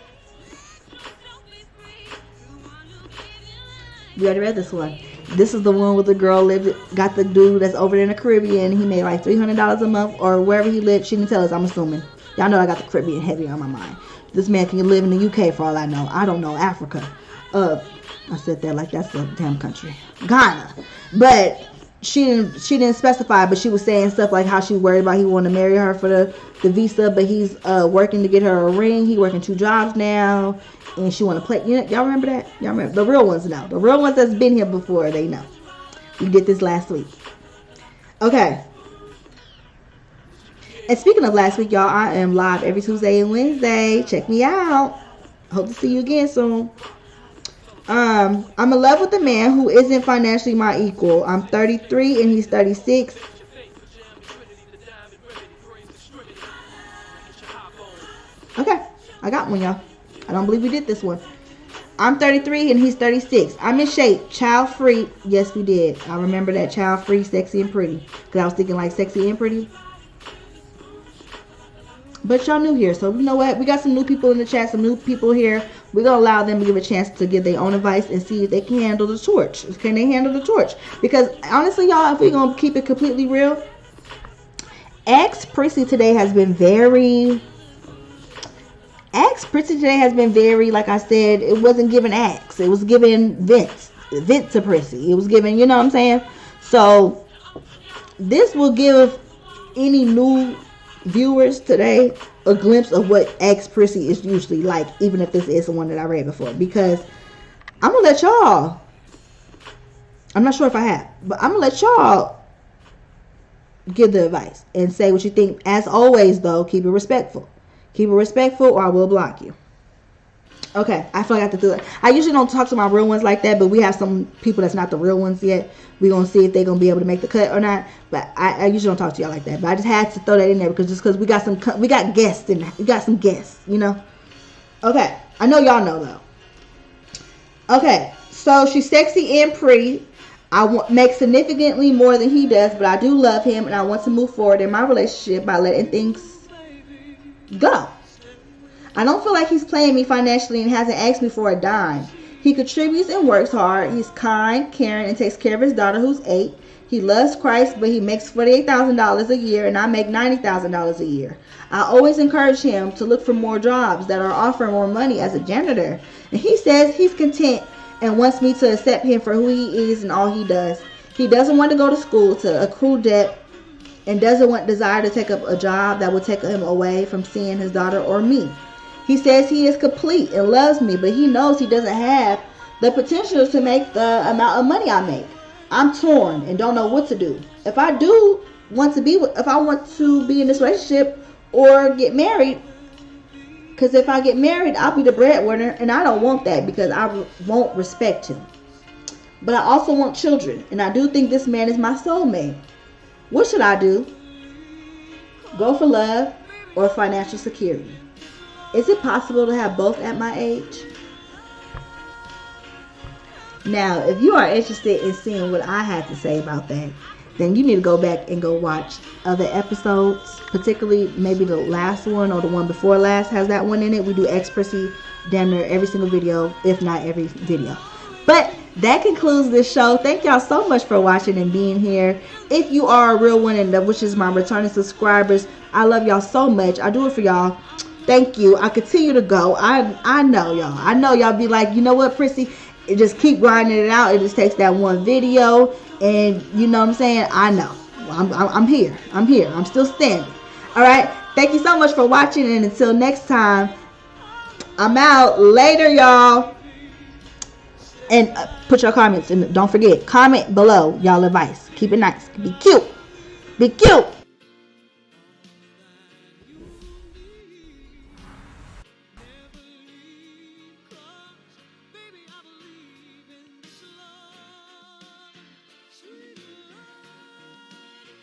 We already read this one. This is the one with the girl got the dude that's over there in the Caribbean. He made like $300 a month or wherever he lived. She didn't tell us, I'm assuming. Y'all know I got the Caribbean heavy on my mind. This man can live in the UK for all I know. I don't know. Africa. I said that like that's a damn country. Ghana. But she didn't specify, but she was saying stuff like how she worried about he wanted to marry her for the visa, but he's working to get her a ring. He working 2 jobs now, and she want to play. Y'all remember that? Y'all remember? The real ones know. The real ones that's been here before, they know. We did this last week. Okay. And speaking of last week, y'all, I am live every Tuesday and Wednesday. Check me out. Hope to see you again soon. I'm in love with a man who isn't financially my equal. I'm 33 and he's 36. Okay, I got one, y'all. I don't believe we did this one. I'm 33 and he's 36. I'm in shape. Child free. Yes, we did. I remember that. Child free, sexy and pretty. Because I was thinking like sexy and pretty. But y'all new here, so you know what? We got some new people in the chat, some new people here. We're going to allow them to give a chance to give their own advice and see if they can handle the torch. Can they handle the torch? Because honestly, y'all, if we're going to keep it completely real, Prissy today has been very, like I said, it wasn't giving Axe. It was giving vent to Prissy. It was giving, you know what I'm saying? So this will give any new viewers today a glimpse of what Prissy is usually like, even if this is the one that I read before, because I'm gonna let y'all, I'm not sure if I have, but I'm gonna let y'all give the advice and say what you think. As always though, keep it respectful or I will block you. Okay, I forgot to do it. I usually don't talk to my real ones like that, but we have some people that's not the real ones yet. We're going to see if they're going to be able to make the cut or not. But I usually don't talk to y'all like that. But I just had to throw that in there because we got guests in there. We got some guests, you know. Okay, I know y'all know though. Okay, so she's sexy and pretty. Make significantly more than he does, but I do love him and I want to move forward in my relationship by letting things go. I don't feel like he's playing me financially and hasn't asked me for a dime. He contributes and works hard. He's kind, caring, and takes care of his daughter who's 8. He loves Christ, but he makes $48,000 a year and I make $90,000 a year. I always encourage him to look for more jobs that are offering more money as a janitor. And he says he's content and wants me to accept him for who he is and all he does. He doesn't want to go to school to accrue debt and doesn't desire to take up a job that will take him away from seeing his daughter or me. He says he is complete and loves me, but he knows he doesn't have the potential to make the amount of money I make. I'm torn and don't know what to do. If I want to be in this relationship or get married, because if I get married, I'll be the breadwinner, and I don't want that because I won't respect him. But I also want children, and I do think this man is my soulmate. What should I do? Go for love or financial security? Is it possible to have both at my age? Now, if you are interested in seeing what I had to say about that, then you need to go back and go watch other episodes, particularly maybe the last one or the one before last has that one in it. We do Prissy damn near every single video, if not every video. But that concludes this show. Thank y'all so much for watching and being here. If you are a real one, and which is my returning subscribers, I love y'all so much. I do it for y'all. Thank you. I continue to go. I know y'all. I know y'all be like, you know what, Prissy? It just keep grinding it out. It just takes that one video, and you know what I'm saying? I know. I'm here. I'm here. I'm still standing. All right. Thank you so much for watching, and until next time, I'm out. Later, y'all. And put your comments in. Don't forget, comment below y'all advice. Keep it nice. Be cute. Be cute.